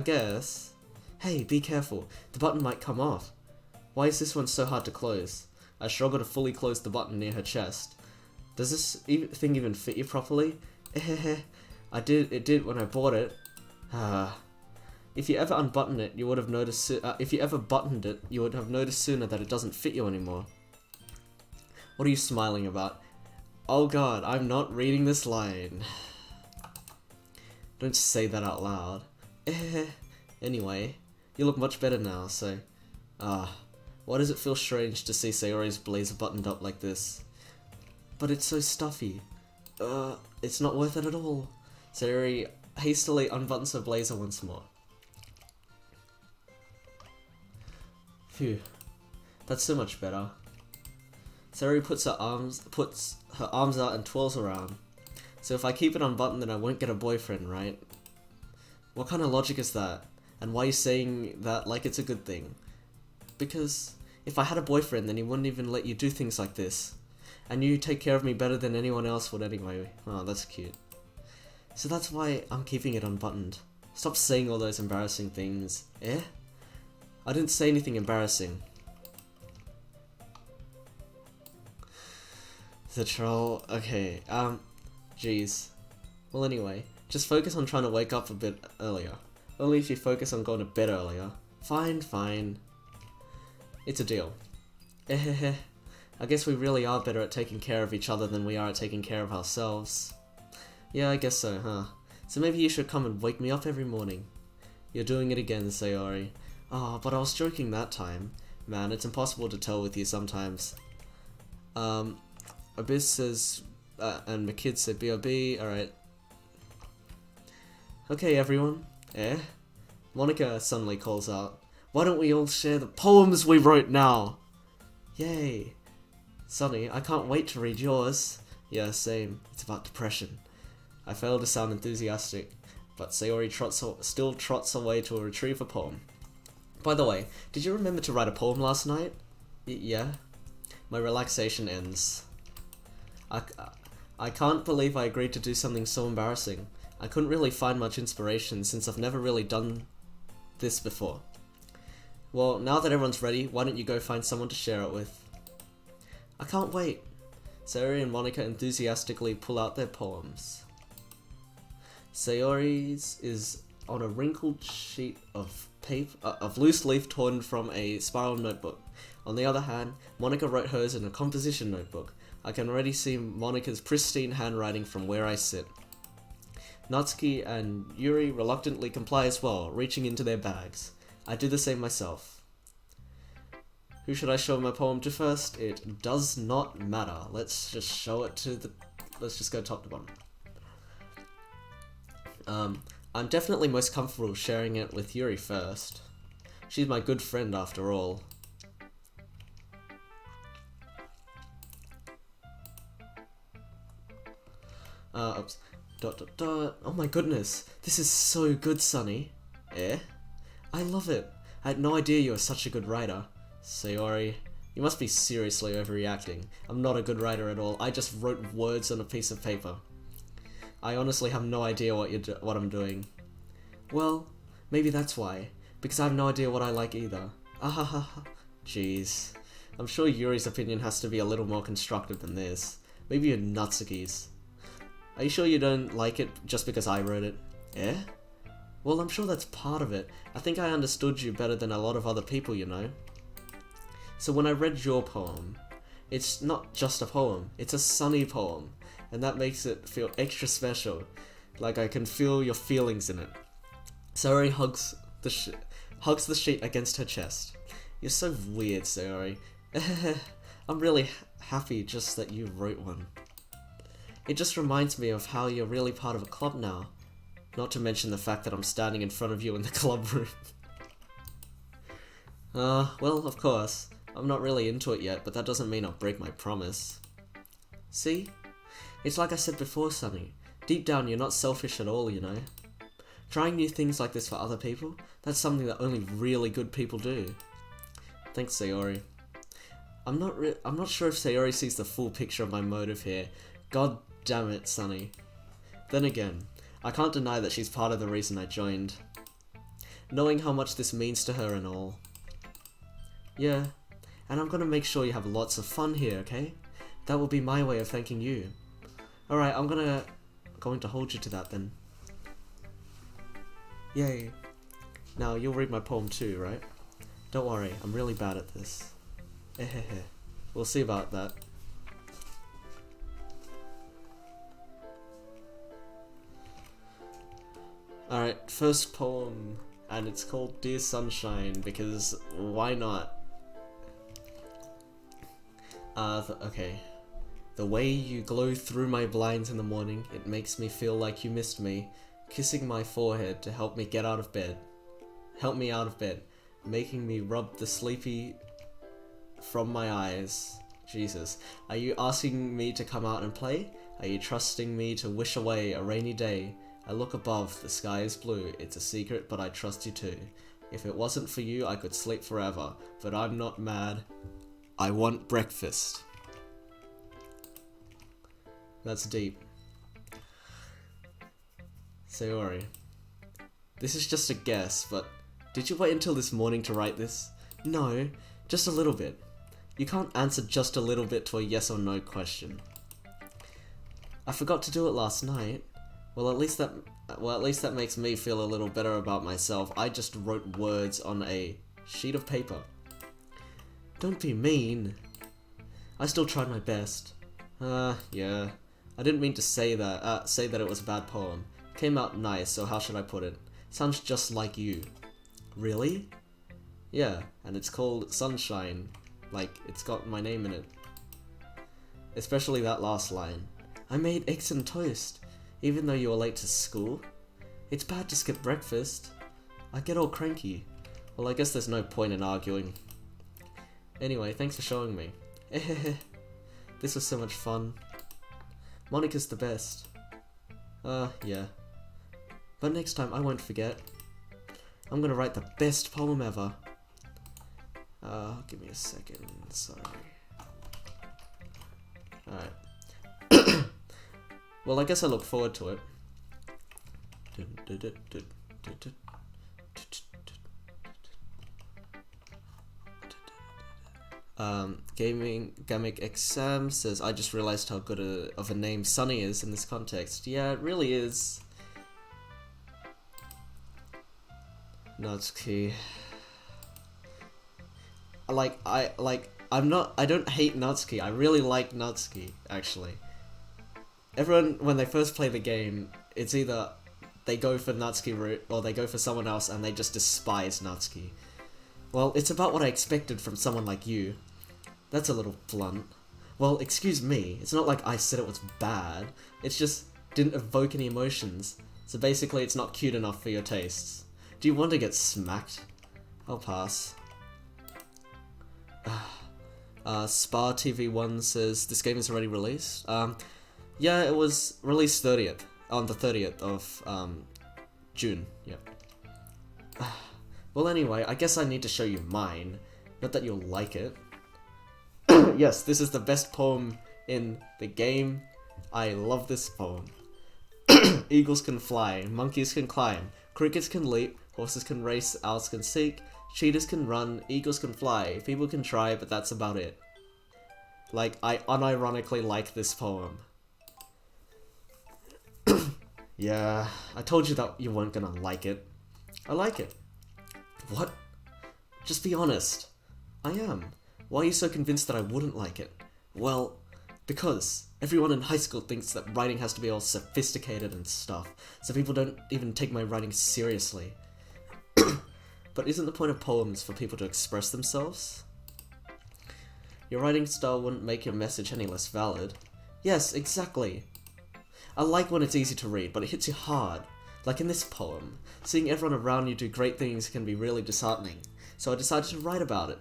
guess. Hey, be careful. The button might come off. Why is this one so hard to close? I struggle to fully close the button near her chest. Does this thing even fit you properly? It did when I bought it. If you ever unbutton it, you would have noticed. If you ever buttoned it, you would have noticed sooner that it doesn't fit you anymore. What are you smiling about? Oh god, I'm not reading this line. Don't say that out loud. Anyway, you look much better now, so... why does it feel strange to see Sayori's blazer buttoned up like this? But it's so stuffy. It's not worth it at all. Sayori hastily unbuttons her blazer once more. Phew. That's so much better. Sayori puts her arms out and twirls around. So if I keep it unbuttoned, then I won't get a boyfriend, right? What kind of logic is that? And why are you saying that like it's a good thing? Because if I had a boyfriend, then he wouldn't even let you do things like this. And you take care of me better than anyone else would anyway. Oh, that's cute. So that's why I'm keeping it unbuttoned. Stop saying all those embarrassing things. Eh? I didn't say anything embarrassing. The troll. Okay, jeez. Well anyway, just focus on trying to wake up a bit earlier. Only if you focus on going to bed earlier. Fine, fine. It's a deal. I guess we really are better at taking care of each other than we are at taking care of ourselves. Yeah, I guess so, huh? So maybe you should come and wake me up every morning. You're doing it again, Sayori. Ah, but I was joking that time. Man, it's impossible to tell with you sometimes. Abyss says, and my kids say B.O.B. Alright. Okay, everyone. Monica suddenly calls out, "Why don't we all share the poems we wrote now?" Yay. Sunny, I can't wait to read yours. Yeah, same. It's about depression. I fail to sound enthusiastic, but Sayori still trots away to retrieve a poem. By the way, did you remember to write a poem last night? Yeah. My relaxation ends. I can't believe I agreed to do something so embarrassing. I couldn't really find much inspiration since I've never really done this before. Well, now that everyone's ready, why don't you go find someone to share it with? I can't wait. Sayori and Monica enthusiastically pull out their poems. Sayori's is on a wrinkled sheet of paper, of loose leaf torn from a spiral notebook. On the other hand, Monica wrote hers in a composition notebook. I can already see Monica's pristine handwriting from where I sit. Natsuki and Yuri reluctantly comply as well, reaching into their bags. I do the same myself. Who should I show my poem to first? It does not matter. Let's just show it to the... Let's just go top to bottom. I'm definitely most comfortable sharing it with Yuri first. She's my good friend after all. Oops. ... Oh my goodness, this is so good, Sunny. I love it. I had no idea you were such a good writer. Sayori, you must be seriously overreacting. I'm not a good writer at all. I just wrote words on a piece of paper. I honestly have no idea what I'm doing. Well, maybe that's why. Because I have no idea what I like either. Ahaha. Jeez. I'm sure Yuri's opinion has to be a little more constructive than this. Maybe you're Natsuki's. Are you sure you don't like it just because I wrote it? Well, I'm sure that's part of it. I think I understood you better than a lot of other people, you know. So when I read your poem, it's not just a poem, it's a sunny poem. And that makes it feel extra special. Like I can feel your feelings in it. Sayori hugs the sheet against her chest. You're so weird, Sayori. I'm really happy just that you wrote one. It just reminds me of how you're really part of a club now. Not to mention the fact that I'm standing in front of you in the club room. Well, of course. I'm not really into it yet, but that doesn't mean I'll break my promise. See? It's like I said before, Sunny. Deep down, you're not selfish at all, you know? Trying new things like this for other people, that's something that only really good people do. Thanks, Sayori. I'm not sure if Sayori sees the full picture of my motive here. God damn it, Sunny. Then again, I can't deny that she's part of the reason I joined. Knowing how much this means to her and all. Yeah, and I'm gonna make sure you have lots of fun here, okay? That will be my way of thanking you. Alright, I'm going to hold you to that then. Yay. Now, you'll read my poem too, right? Don't worry, I'm really bad at this. We'll see about that. Alright, first poem, and it's called Dear Sunshine, because why not? Okay. The way you glow through my blinds in the morning, it makes me feel like you missed me, kissing my forehead to help me get out of bed. Help me out of bed, making me rub the sleepy from my eyes. Jesus. Are you asking me to come out and play? Are you trusting me to wish away a rainy day? I look above, the sky is blue, it's a secret but I trust you too. If it wasn't for you I could sleep forever, but I'm not mad. I want breakfast. That's deep. Sayori. This is just a guess, but did you wait until this morning to write this? No, just a little bit. You can't answer just a little bit to a yes or no question. I forgot to do it last night. Well, at least that makes me feel a little better about myself. I just wrote words on a sheet of paper. Don't be mean. I still tried my best. Yeah. I didn't mean to say that it was a bad poem. It came out nice, so how should I put it? Sounds just like you. Really? Yeah, and it's called Sunshine. Like, it's got my name in it. Especially that last line. I made eggs and toast, even though you were late to school. It's bad to skip breakfast. I get all cranky. Well, I guess there's no point in arguing. Anyway, thanks for showing me. This was so much fun. Monica's the best. Yeah. But next time I won't forget. I'm gonna write the best poem ever. Give me a second, sorry. Alright. Well, I guess I look forward to it. Gaming Gamic Exam says, I just realized how good of a name Sunny is in this context. Yeah, it really is. Natsuki. I don't hate Natsuki. I really like Natsuki, actually. Everyone, when they first play the game, it's either they go for Natsuki route or they go for someone else and they just despise Natsuki. Well, it's about what I expected from someone like you. That's a little blunt. Well, excuse me, it's not like I said it was bad. It's just didn't evoke any emotions. So basically it's not cute enough for your tastes. Do you want to get smacked? I'll pass. Spa TV1 says this game is already released. Yeah, it was released on the 30th of June. Yeah. Well, anyway, I guess I need to show you mine. Not that you'll like it. Yes, this is the best poem in the game. I love this poem. Eagles can fly, monkeys can climb, crickets can leap, horses can race, owls can seek, cheetahs can run, eagles can fly, people can try, but that's about it. Like, I unironically like this poem. Yeah, I told you that you weren't gonna like it. I like it. What? Just be honest. I am. Why are you so convinced that I wouldn't like it? Well, because everyone in high school thinks that writing has to be all sophisticated and stuff, so people don't even take my writing seriously. But isn't the point of poems for people to express themselves? Your writing style wouldn't make your message any less valid. Yes, exactly. I like when it's easy to read, but it hits you hard. Like in this poem, seeing everyone around you do great things can be really disheartening, so I decided to write about it.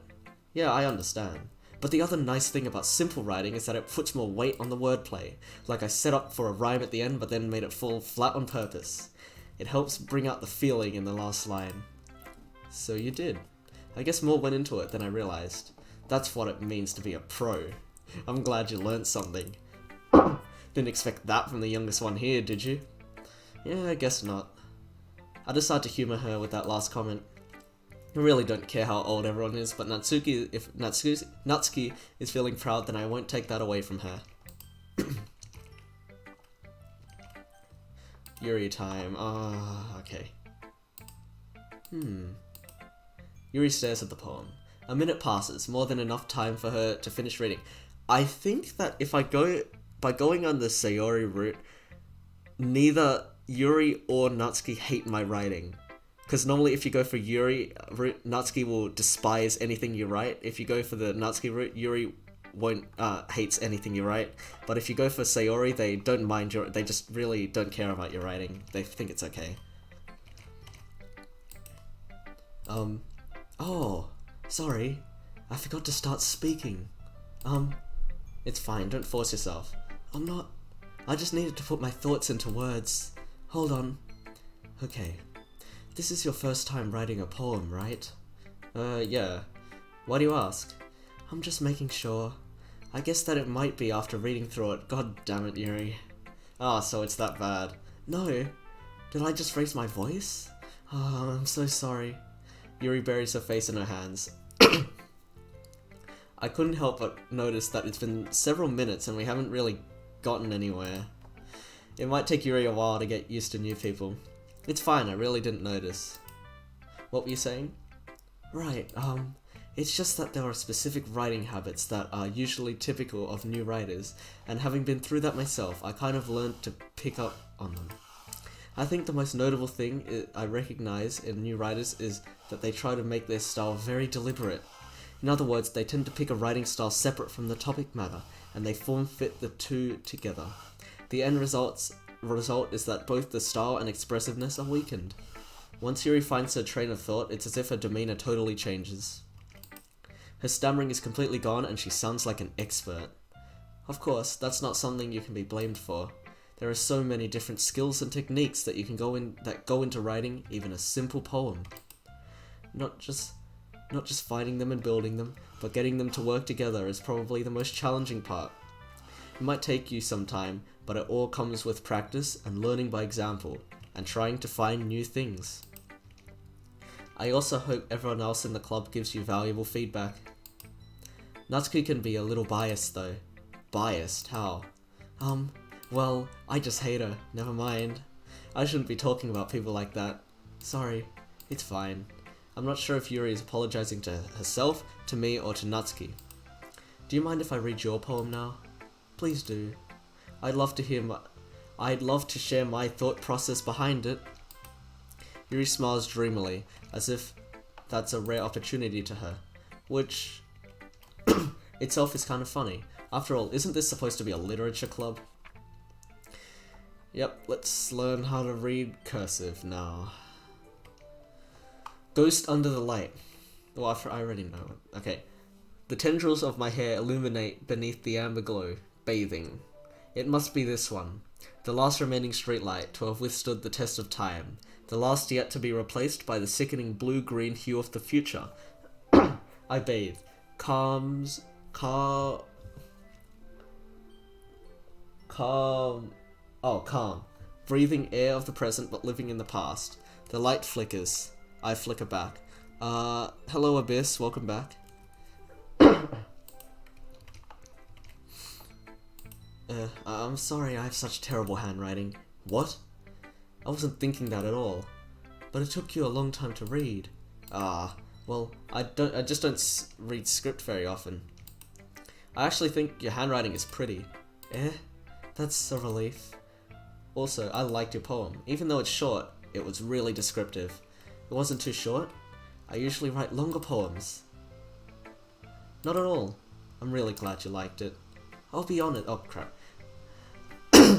Yeah, I understand. But the other nice thing about simple writing is that it puts more weight on the wordplay. Like I set up for a rhyme at the end, but then made it fall flat on purpose. It helps bring out the feeling in the last line. So you did. I guess more went into it than I realized. That's what it means to be a pro. I'm glad you learned something. Didn't expect that from the youngest one here, did you? Yeah, I guess not. I decided to humor her with that last comment. I really don't care how old everyone is, but if Natsuki is feeling proud, then I won't take that away from her. Yuri time. Okay. Yuri stares at the poem. A minute passes, more than enough time for her to finish reading. I think that if I go by going on the Sayori route, neither Yuri or Natsuki hate my writing. Because normally if you go for Yuri route, Natsuki will despise anything you write. If you go for the Natsuki route, Yuri won't hates anything you write. But if you go for Sayori, they don't mind they just really don't care about your writing. They think it's okay. Oh, sorry. I forgot to start speaking. It's fine, don't force yourself. I'm not. I just needed to put my thoughts into words. Hold on. Okay. This is your first time writing a poem, right? Yeah. Why do you ask? I'm just making sure. I guess that it might be after reading through it. God damn it, Yuri. Ah, so it's that bad. No. Did I just raise my voice? Oh, I'm so sorry. Yuri buries her face in her hands. I couldn't help but notice that it's been several minutes and we haven't really gotten anywhere. It might take Yuri a while to get used to new people. It's fine, I really didn't notice. What were you saying? Right, It's just that there are specific writing habits that are usually typical of new writers, and having been through that myself, I kind of learned to pick up on them. I think the most notable thing I recognize in new writers is that they try to make their style very deliberate. In other words, they tend to pick a writing style separate from the topic matter, and they form-fit the two together. The end result is that both the style and expressiveness are weakened. Once Yuri finds her train of thought, it's as if her demeanor totally changes. Her stammering is completely gone and she sounds like an expert. Of course, that's not something you can be blamed for. There are so many different skills and techniques that go into writing even a simple poem. Not just finding them and building them, but getting them to work together is probably the most challenging part. It might take you some time, but it all comes with practice and learning by example, and trying to find new things. I also hope everyone else in the club gives you valuable feedback. Natsuki can be a little biased though. Biased? How? Well, I just hate her. Never mind. I shouldn't be talking about people like that. Sorry. It's fine. I'm not sure if Yuri is apologizing to herself, to me, or to Natsuki. Do you mind if I read your poem now? Please do. I'd love to share my thought process behind it. Yuri smiles dreamily, as if that's a rare opportunity to her, which itself is kind of funny. After all, isn't this supposed to be a literature club? Yep, let's learn how to read cursive now. Ghost under the light. Oh, I already know it. Okay. The tendrils of my hair illuminate beneath the amber glow, bathing. It must be this one. The last remaining streetlight to have withstood the test of time. The last yet to be replaced by the sickening blue-green hue of the future. I bathe. Calm. Breathing air of the present but living in the past. The light flickers. I flicker back. Hello Abyss, welcome back. I'm sorry I have such terrible handwriting. What? I wasn't thinking that at all. But it took you a long time to read. Well, I just don't read script very often. I actually think your handwriting is pretty. That's a relief. Also, I liked your poem. Even though it's short, it was really descriptive. It wasn't too short. I usually write longer poems. Not at all. I'm really glad you liked it. I'll be honest. Oh crap.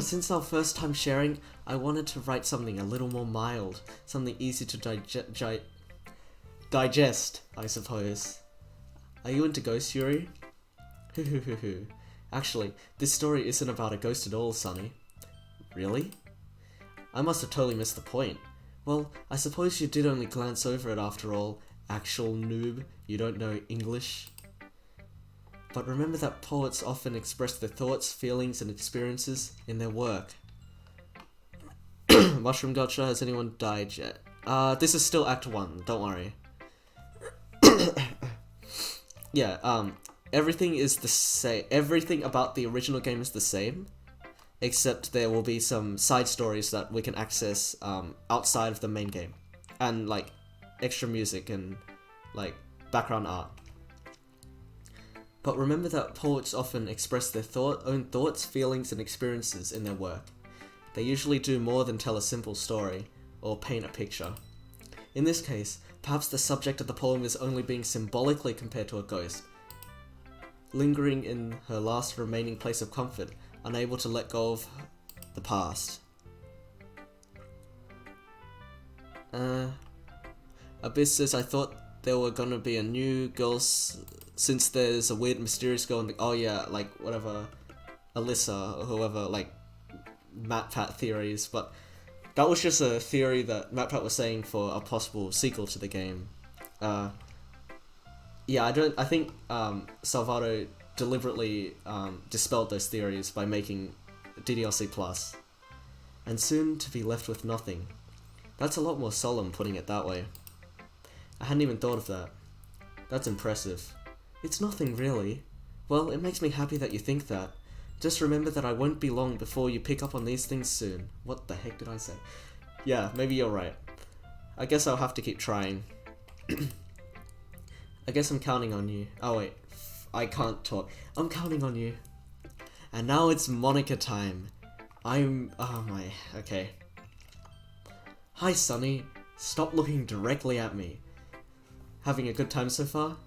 Since our first time sharing, I wanted to write something a little more mild. Something easy to digest, I suppose. Are you into ghosts, Yuri? Actually, this story isn't about a ghost at all, Sonny. Really? I must have totally missed the point. Well, I suppose you did only glance over it after all. Actual noob, you don't know English. But remember that poets often express their thoughts, feelings, and experiences in their work. Mushroom Gotcha, has anyone died yet? This is still Act 1, don't worry. Yeah, everything is the same. Everything about the original game is the same, except there will be some side stories that we can access outside of the main game, and like extra music and like background art. But remember that poets often express their own thoughts, feelings, and experiences in their work. They usually do more than tell a simple story or paint a picture. In this case, perhaps the subject of the poem is only being symbolically compared to a ghost, lingering in her last remaining place of comfort, unable to let go of the past. Abyss says, I thought there were gonna be a new girl since there's a weird mysterious girl in the— oh yeah, like whatever, Alyssa or whoever, like MatPat theories, but that was just a theory that MatPat was saying for a possible sequel to the game. Yeah, I think Salvato deliberately dispelled those theories by making DDLC Plus, and soon to be left with nothing. That's a lot more solemn, putting it that way. I hadn't even thought of that. That's impressive. It's nothing really. Well, it makes me happy that you think that. Just remember that I won't be long before you pick up on these things soon. What the heck did I say? Yeah, maybe you're right. I guess I'll have to keep trying. I guess I'm counting on you. Oh wait, I can't talk. I'm counting on you. And now it's Monica time. Oh my, okay. Hi Sunny, stop looking directly at me. Having a good time so far?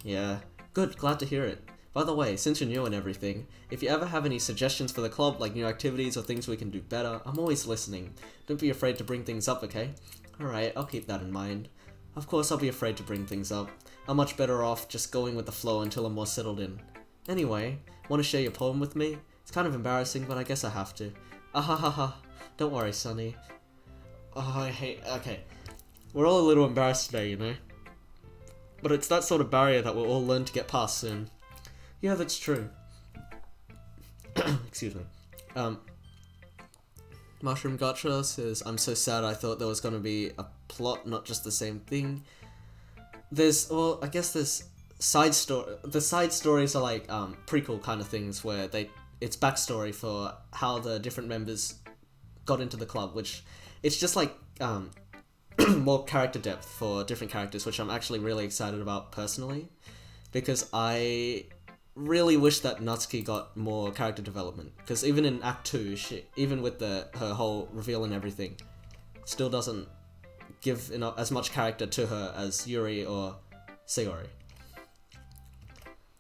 Yeah. Good, glad to hear it. By the way, since you're new and everything, if you ever have any suggestions for the club, like new activities or things we can do better, I'm always listening. Don't be afraid to bring things up, okay? Alright, I'll keep that in mind. Of course I'll be afraid to bring things up. I'm much better off just going with the flow until I'm more settled in. Anyway, want to share your poem with me? It's kind of embarrassing, but I guess I have to. Ahahaha. Don't worry, Sunny. Oh, okay. We're all a little embarrassed today, you know? But it's that sort of barrier that we'll all learn to get past soon. Yeah, that's true. Excuse me. Mushroom Gotcha says, I'm so sad I thought there was going to be a plot, not just the same thing. I guess there's side story. The side stories are like prequel kind of things where it's backstory for how the different members got into the club, which it's just like more character depth for different characters, which I'm actually really excited about personally, because I really wish that Natsuki got more character development, because even in Act 2, even with her whole reveal and everything, still doesn't give as much character to her as Yuri or Sayori.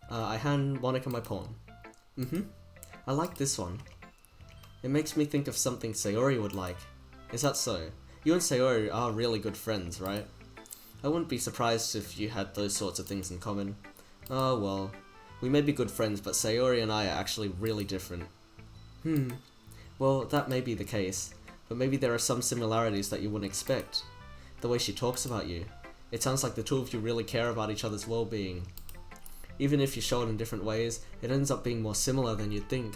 I hand Monica my poem. I like this one. It makes me think of something Sayori would like. Is that so? You and Sayori are really good friends, right? I wouldn't be surprised if you had those sorts of things in common. Oh well. We may be good friends, but Sayori and I are actually really different. Well, that may be the case, but maybe there are some similarities that you wouldn't expect. The way she talks about you. It sounds like the two of you really care about each other's well-being. Even if you show it in different ways, it ends up being more similar than you'd think.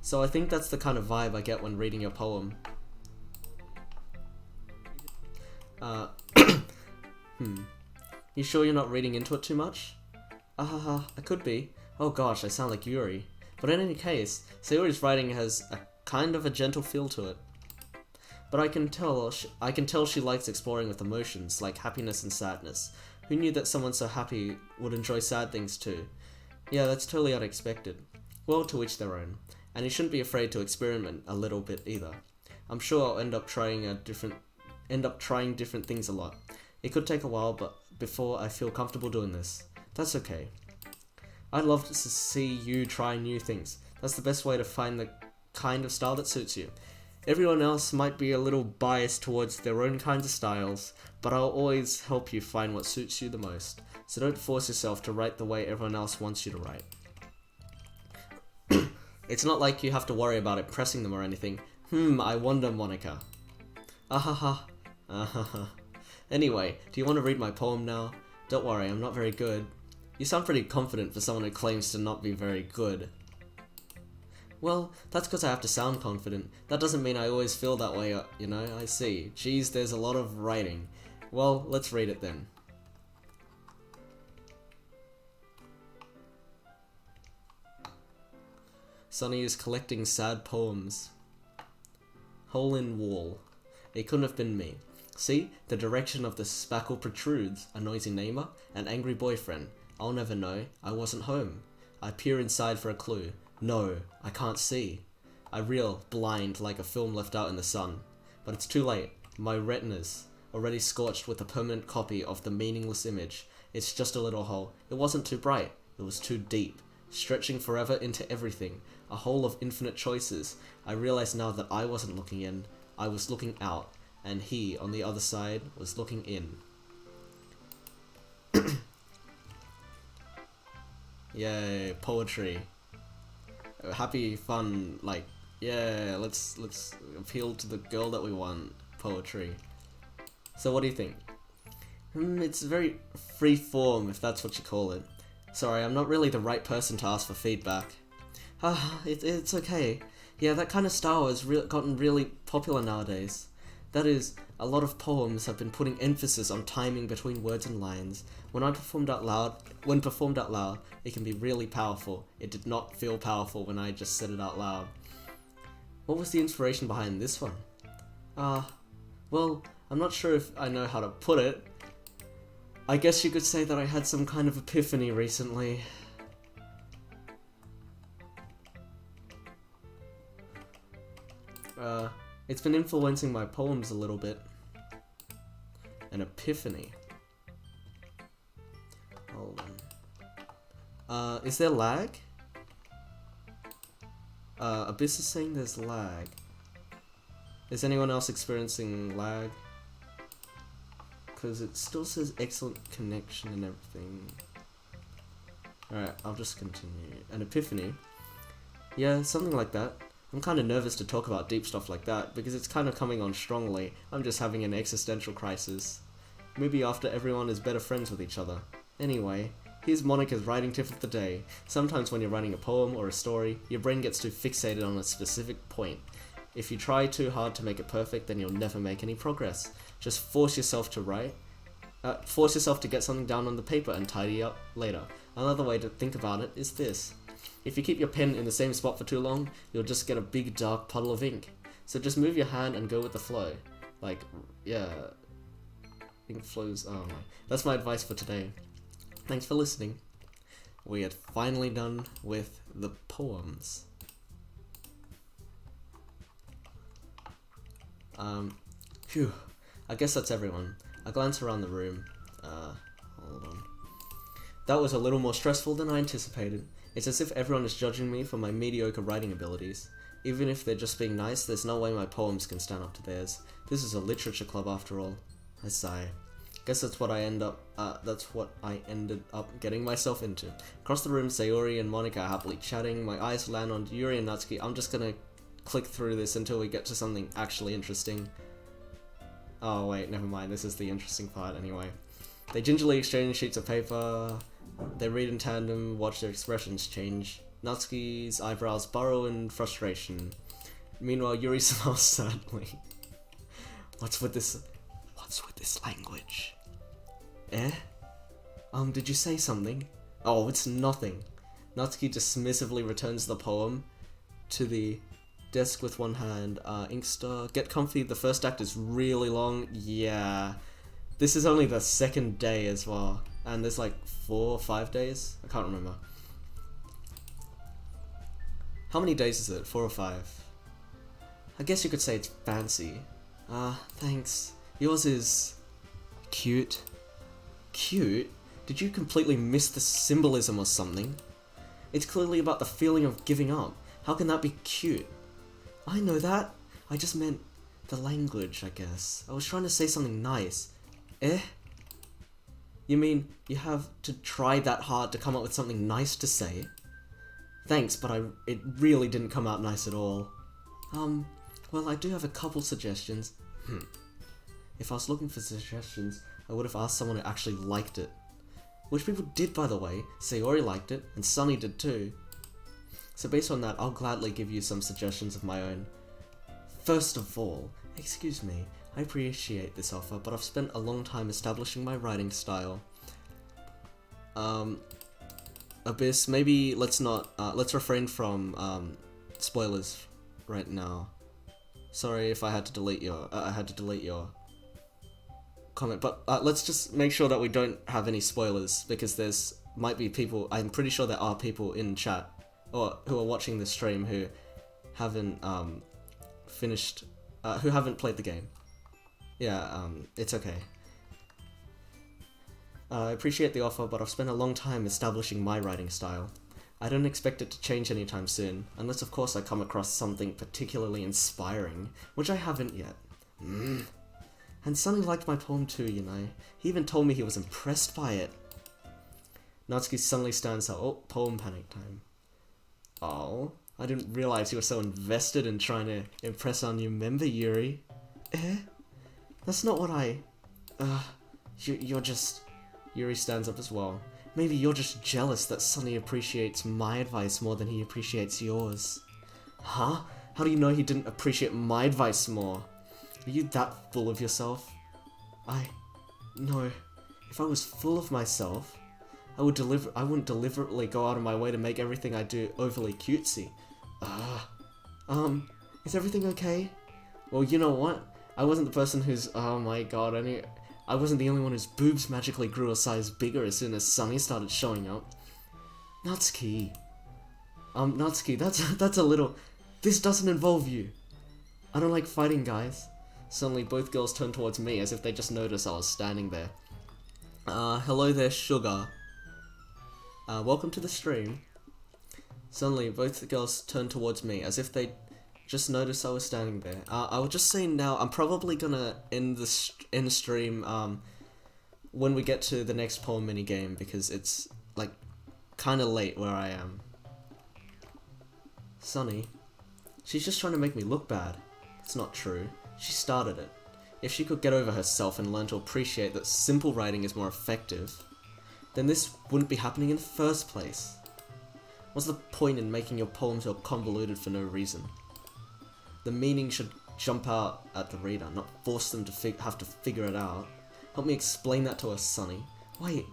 So I think that's the kind of vibe I get when reading your poem. You sure you're not reading into it too much? I could be. Oh gosh, I sound like Yuri. But in any case, Sayori's writing has a kind of a gentle feel to it. But I can tell she likes exploring with emotions, like happiness and sadness. Who knew that someone so happy would enjoy sad things too? Yeah, that's totally unexpected. Well, to each their own. And you shouldn't be afraid to experiment a little bit either. I'm sure I'll end up trying different things a lot. It could take a while, but before I feel comfortable doing this. That's okay. I'd love to see you try new things. That's the best way to find the kind of style that suits you. Everyone else might be a little biased towards their own kinds of styles, but I'll always help you find what suits you the most. So don't force yourself to write the way everyone else wants you to write. It's not like you have to worry about impressing them or anything. I wonder, Monica. Ahaha. Anyway, do you want to read my poem now? Don't worry, I'm not very good. You sound pretty confident for someone who claims to not be very good. Well, that's because I have to sound confident. That doesn't mean I always feel that way, you know? I see. Geez, there's a lot of writing. Well, let's read it then. Sunny is collecting sad poems. Hole in wall. It couldn't have been me. See, the direction of the spackle protrudes. A noisy neighbor, an angry boyfriend. I'll never know. I wasn't home. I peer inside for a clue. No, I can't see. I reel, blind, like a film left out in the sun. But it's too late. My retina's already scorched with a permanent copy of the meaningless image. It's just a little hole. It wasn't too bright. It was too deep. Stretching forever into everything. A hole of infinite choices. I realize now that I wasn't looking in. I was looking out. And he, on the other side, was looking in. Yay, poetry. Happy, fun, like, yeah, let's appeal to the girl that we want. Poetry. So what do you think? It's very free form, if that's what you call it. Sorry, I'm not really the right person to ask for feedback. It's okay. Yeah, that kind of style has gotten really popular nowadays. That is, a lot of poems have been putting emphasis on timing between words and lines. When performed out loud, it can be really powerful. It did not feel powerful when I just said it out loud. What was the inspiration behind this one? Well, I'm not sure if I know how to put it. I guess you could say that I had some kind of epiphany recently. It's been influencing my poems a little bit. An epiphany. Hold on. Is there lag? Abyss is saying there's lag. Is anyone else experiencing lag? Because it still says excellent connection and everything. Alright, I'll just continue. An epiphany? Yeah, something like that. I'm kind of nervous to talk about deep stuff like that, because it's kind of coming on strongly. I'm just having an existential crisis. Maybe after everyone is better friends with each other. Anyway, here's Monica's writing tip of the day. Sometimes when you're writing a poem or a story, your brain gets too fixated on a specific point. If you try too hard to make it perfect, then you'll never make any progress. Just force yourself to write. Force yourself to get something down on the paper and tidy up later. Another way to think about it is this. If you keep your pen in the same spot for too long, you'll just get a big dark puddle of ink. So just move your hand and go with the flow. Like, yeah, ink flows. Oh my. That's my advice for today. Thanks for listening. We had finally done with the poems. Phew. I guess that's everyone. I glance around the room. Hold on. That was a little more stressful than I anticipated. It's as if everyone is judging me for my mediocre writing abilities. Even if they're just being nice, there's no way my poems can stand up to theirs. This is a literature club after all. I sigh. Guess that's what I ended up getting myself into. Across the room, Sayori and Monica are happily chatting. My eyes land on Yuri and Natsuki. I'm just gonna click through this until we get to something actually interesting. Oh wait, never mind. This is the interesting part anyway. They gingerly exchange sheets of paper. They read in tandem, watch their expressions change. Natsuki's eyebrows burrow in frustration. Meanwhile, Yuri smiles sadly. What's with this language? Eh? Did you say something? Oh, it's nothing. Natsuki dismissively returns the poem to the desk with one hand. Inkstar, get comfy, the first act is really long. Yeah. This is only the second day as well. And there's like 4 or 5 days? I can't remember. How many days is it? 4 or 5? I guess you could say it's fancy. Thanks. Yours is cute. Cute? Did you completely miss the symbolism or something? It's clearly about the feeling of giving up. How can that be cute? I know that. I just meant the language, I guess. I was trying to say something nice. Eh? You mean you have to try that hard to come up with something nice to say? Thanks, but it really didn't come out nice at all. Well, I do have a couple suggestions. If I was looking for suggestions, I would have asked someone who actually liked it. Which people did, by the way. Sayori liked it, and Sunny did too. So based on that, I'll gladly give you some suggestions of my own. First of all, excuse me, I appreciate this offer, but I've spent a long time establishing my writing style. Abyss, maybe let's refrain from, spoilers right now. Sorry if I had to delete your comment, but let's just make sure that we don't have any spoilers, because might be people, I'm pretty sure there are people in chat, or who are watching this stream who haven't, who haven't played the game. Yeah, it's okay. I appreciate the offer, but I've spent a long time establishing my writing style. I don't expect it to change anytime soon, unless of course I come across something particularly inspiring, which I haven't yet. And Sunny liked my poem too, you know. He even told me he was impressed by it. Natsuki suddenly stands up. Oh, poem panic time. Oh, I didn't realize you were so invested in trying to impress our new member, Yuri. Eh? That's not what you're just... Yuri stands up as well. Maybe you're just jealous that Sunny appreciates my advice more than he appreciates yours. Huh? How do you know he didn't appreciate my advice more? Are you that full of yourself? No. If I was full of myself, I wouldn't deliberately go out of my way to make everything I do overly cutesy. Is everything okay? Well, you know what? I wasn't the person who's, oh my god, I wasn't the only one whose boobs magically grew a size bigger as soon as Sunny started showing up. Natsuki. Natsuki, that's a little... This doesn't involve you. I don't like fighting, guys. Suddenly, both girls turned towards me as if they just noticed I was standing there. Hello there, Sugar. Welcome to the stream. Suddenly, both the girls turned towards me as if they just noticed I was standing there. I will just say now, I'm probably gonna end the stream when we get to the next poem minigame because it's like kind of late where I am. Sunny, she's just trying to make me look bad. It's not true. She started it. If she could get over herself and learn to appreciate that simple writing is more effective, then this wouldn't be happening in the first place. What's the point in making your poems so convoluted for no reason? The meaning should jump out at the reader, not force them to have to figure it out. Help me explain that to us, Sunny. Wait,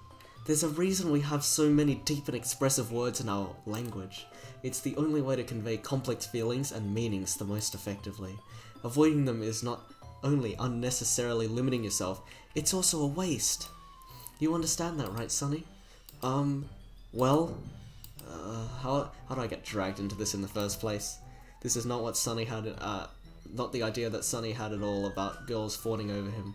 there's a reason we have so many deep and expressive words in our language. It's the only way to convey complex feelings and meanings the most effectively. Avoiding them is not only unnecessarily limiting yourself, it's also a waste. You understand that, right, Sunny? Well, how do I get dragged into this in the first place? This is not what Sunny had, not the idea that Sunny had at all about girls fawning over him.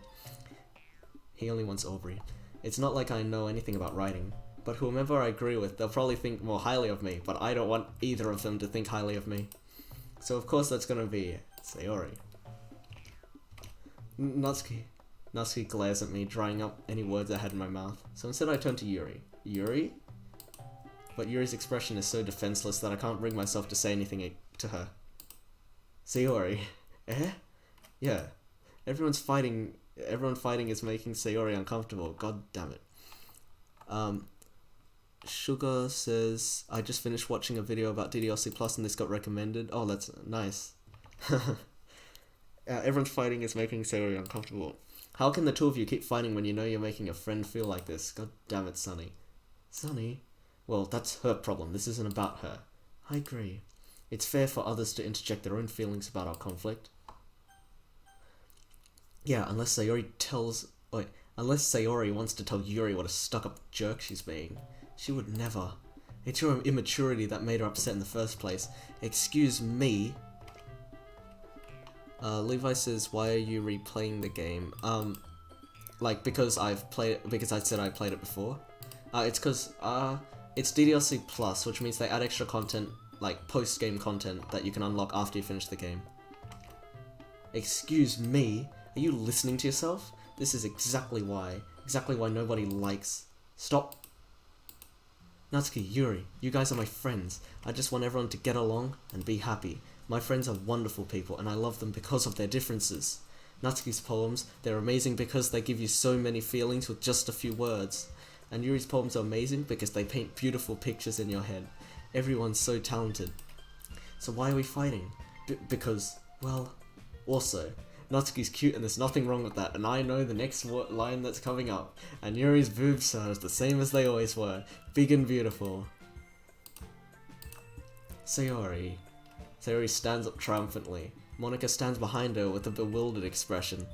He only wants Aubrey. It's not like I know anything about writing, but whomever I agree with, they'll probably think more highly of me, but I don't want either of them to think highly of me. So of course that's gonna be Sayori. Natsuki glares at me, drying up any words I had in my mouth. So instead I turn to Yuri. Yuri? But Yuri's expression is so defenseless that I can't bring myself to say anything to her. Sayori. Eh? Yeah. Everyone fighting is making Sayori uncomfortable. God damn it. Sugar says, I just finished watching a video about DDLC Plus and this got recommended. Oh, that's nice. Everyone's fighting is making Sayori uncomfortable. How can the two of you keep fighting when you know you're making a friend feel like this? God damn it, Sunny. Sunny? Well, that's her problem. This isn't about her. I agree. It's fair for others to interject their own feelings about our conflict. Yeah, unless Sayori wants to tell Yuri what a stuck-up jerk she's being. She would never. It's your immaturity that made her upset in the first place. Excuse me. Levi says, why are you replaying the game? Like, because I said I played it before. It's because, it's DDLC Plus, which means they add extra content, like post-game content, that you can unlock after you finish the game. Excuse me? Are you listening to yourself? This is exactly why nobody likes... Stop. Natsuki, Yuri, you guys are my friends. I just want everyone to get along and be happy. My friends are wonderful people and I love them because of their differences. Natsuki's poems, they're amazing because they give you so many feelings with just a few words. And Yuri's poems are amazing because they paint beautiful pictures in your head. Everyone's so talented. So why are we fighting? Because, well, also, Natsuki's cute and there's nothing wrong with that, and I know the next line that's coming up. And Yuri's boobs are the same as they always were, big and beautiful. Sayori. Sayori stands up triumphantly. Monika stands behind her with a bewildered expression.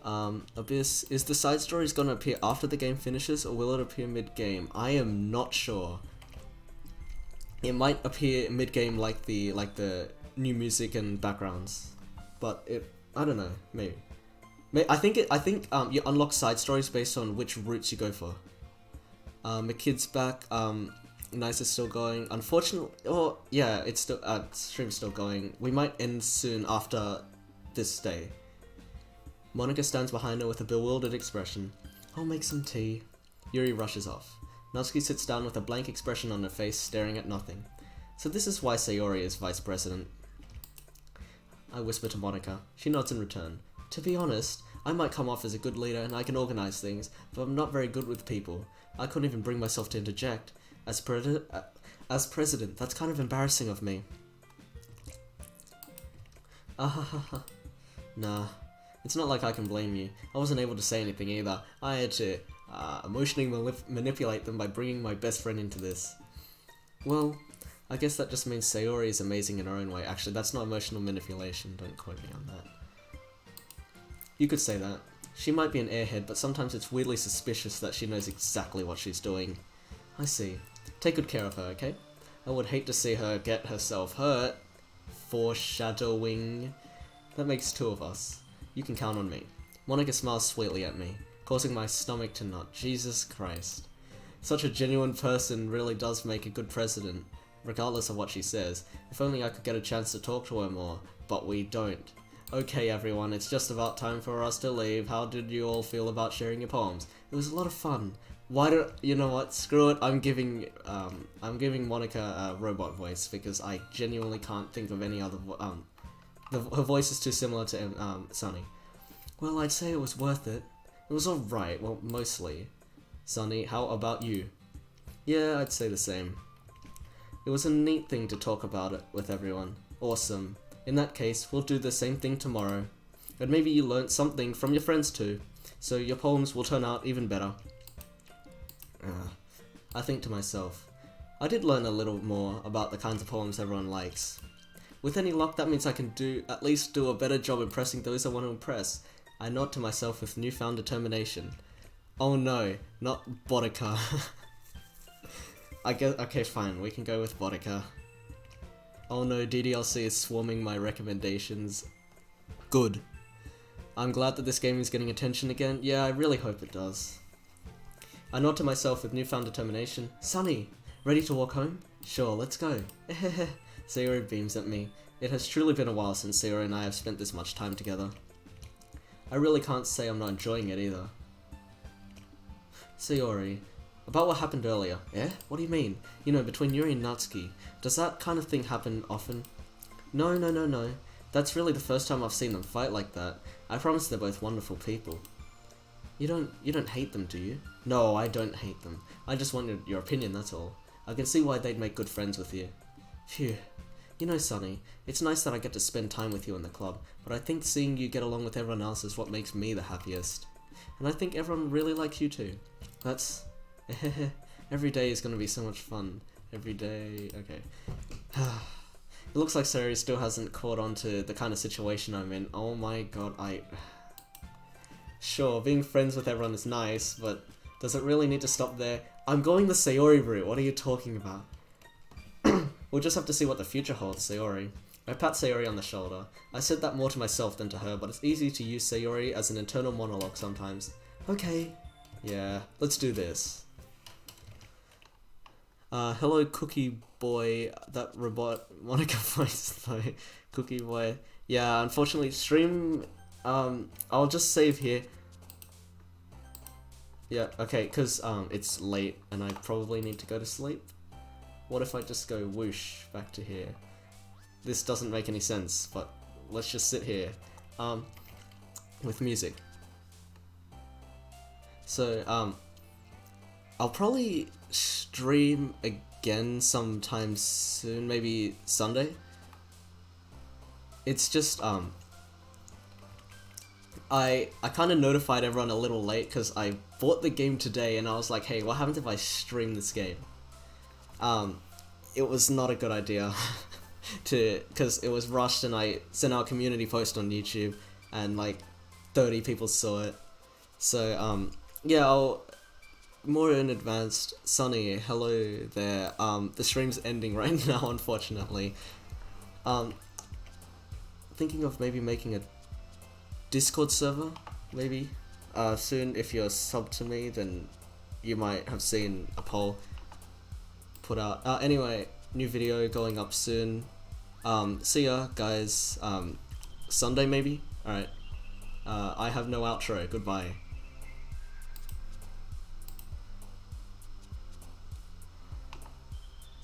Abyss, is the side stories gonna appear after the game finishes, or will it appear mid-game? I am not sure. It might appear mid-game like the new music and backgrounds, but I don't know, maybe. I think you unlock side stories based on which routes you go for. The kid's back. Nice is still going. Unfortunately, yeah, it's still stream's still going. We might end soon after this day. Monika stands behind her with a bewildered expression. I'll make some tea. Yuri rushes off. Natsuki sits down with a blank expression on her face, staring at nothing. So this is why Sayori is vice president. I whisper to Monika. She nods in return. To be honest, I might come off as a good leader and I can organize things, but I'm not very good with people. I couldn't even bring myself to interject. As president, that's kind of embarrassing of me. Nah, it's not like I can blame you. I wasn't able to say anything either. I had to emotionally manipulate them by bringing my best friend into this. Well, I guess that just means Sayori is amazing in her own way. Actually, that's not emotional manipulation. Don't quote me on that. You could say that. She might be an airhead, but sometimes it's weirdly suspicious that she knows exactly what she's doing. I see. Take good care of her, okay? I would hate to see her get herself hurt. Foreshadowing. That makes 2 of us. You can count on me. Monica smiles sweetly at me, causing my stomach to knot. Jesus Christ. Such a genuine person really does make a good president, regardless of what she says. If only I could get a chance to talk to her more, but we don't. Okay everyone, it's just about time for us to leave. How did you all feel about sharing your poems? It was a lot of fun. Why don't you know what? Screw it. I'm giving Monica a robot voice because I genuinely can't think of any other. Her voice is too similar to Sunny. Well, I'd say it was worth it. It was all right. Well, mostly. Sunny, how about you? Yeah, I'd say the same. It was a neat thing to talk about it with everyone. Awesome. In that case, we'll do the same thing tomorrow. And maybe you learnt something from your friends too, so your poems will turn out even better. I think to myself, I did learn a little more about the kinds of poems everyone likes. With any luck, that means I can at least do a better job impressing those I want to impress. I nod to myself with newfound determination. Oh no, not Boudica. I guess, okay fine, we can go with Boudica. Oh no, DDLC is swarming my recommendations. Good. I'm glad that this game is getting attention again. Yeah, I really hope it does. I nod to myself with newfound determination. Sunny, ready to walk home? Sure, let's go. Sayori beams at me. It has truly been a while since Sayori and I have spent this much time together. I really can't say I'm not enjoying it either. Sayori, about what happened earlier. Eh? What do you mean? You know, between Yuri and Natsuki. Does that kind of thing happen often? No. That's really the first time I've seen them fight like that. I promise they're both wonderful people. You don't hate them, do you? No, I don't hate them. I just wanted your opinion, that's all. I can see why they'd make good friends with you. Phew. You know, Sunny, it's nice that I get to spend time with you in the club, but I think seeing you get along with everyone else is what makes me the happiest. And I think everyone really likes you too. That's... Every day is going to be so much fun. Every day... Okay. It looks like Sayori still hasn't caught on to the kind of situation I'm in. Oh my god, Sure, being friends with everyone is nice, but does it really need to stop there? I'm going the Sayori route, what are you talking about? We'll just have to see what the future holds, Sayori. I pat Sayori on the shoulder. I said that more to myself than to her, but it's easy to use Sayori as an internal monologue sometimes. Okay. Yeah, let's do this. Hello Cookie Boy, that robot Monica voice though. Cookie Boy. Yeah, unfortunately stream, I'll just save here. Yeah, okay, cause it's late and I probably need to go to sleep. What if I just go whoosh back to here? This doesn't make any sense, but let's just sit here, with music. So, I'll probably stream again sometime soon, maybe Sunday. It's just, I kind of notified everyone a little late because I bought the game today and I was like, hey, what happens if I stream this game? It was not a good idea because it was rushed and I sent out a community post on YouTube and like 30 people saw it. So, yeah, more in advance. Sunny, hello there. The stream's ending right now, unfortunately. Thinking of maybe making a Discord server, maybe. Soon, if you're sub to me, then you might have seen a poll put out. Anyway, new video going up soon. See ya, guys. Sunday maybe? Alright. I have no outro. Goodbye.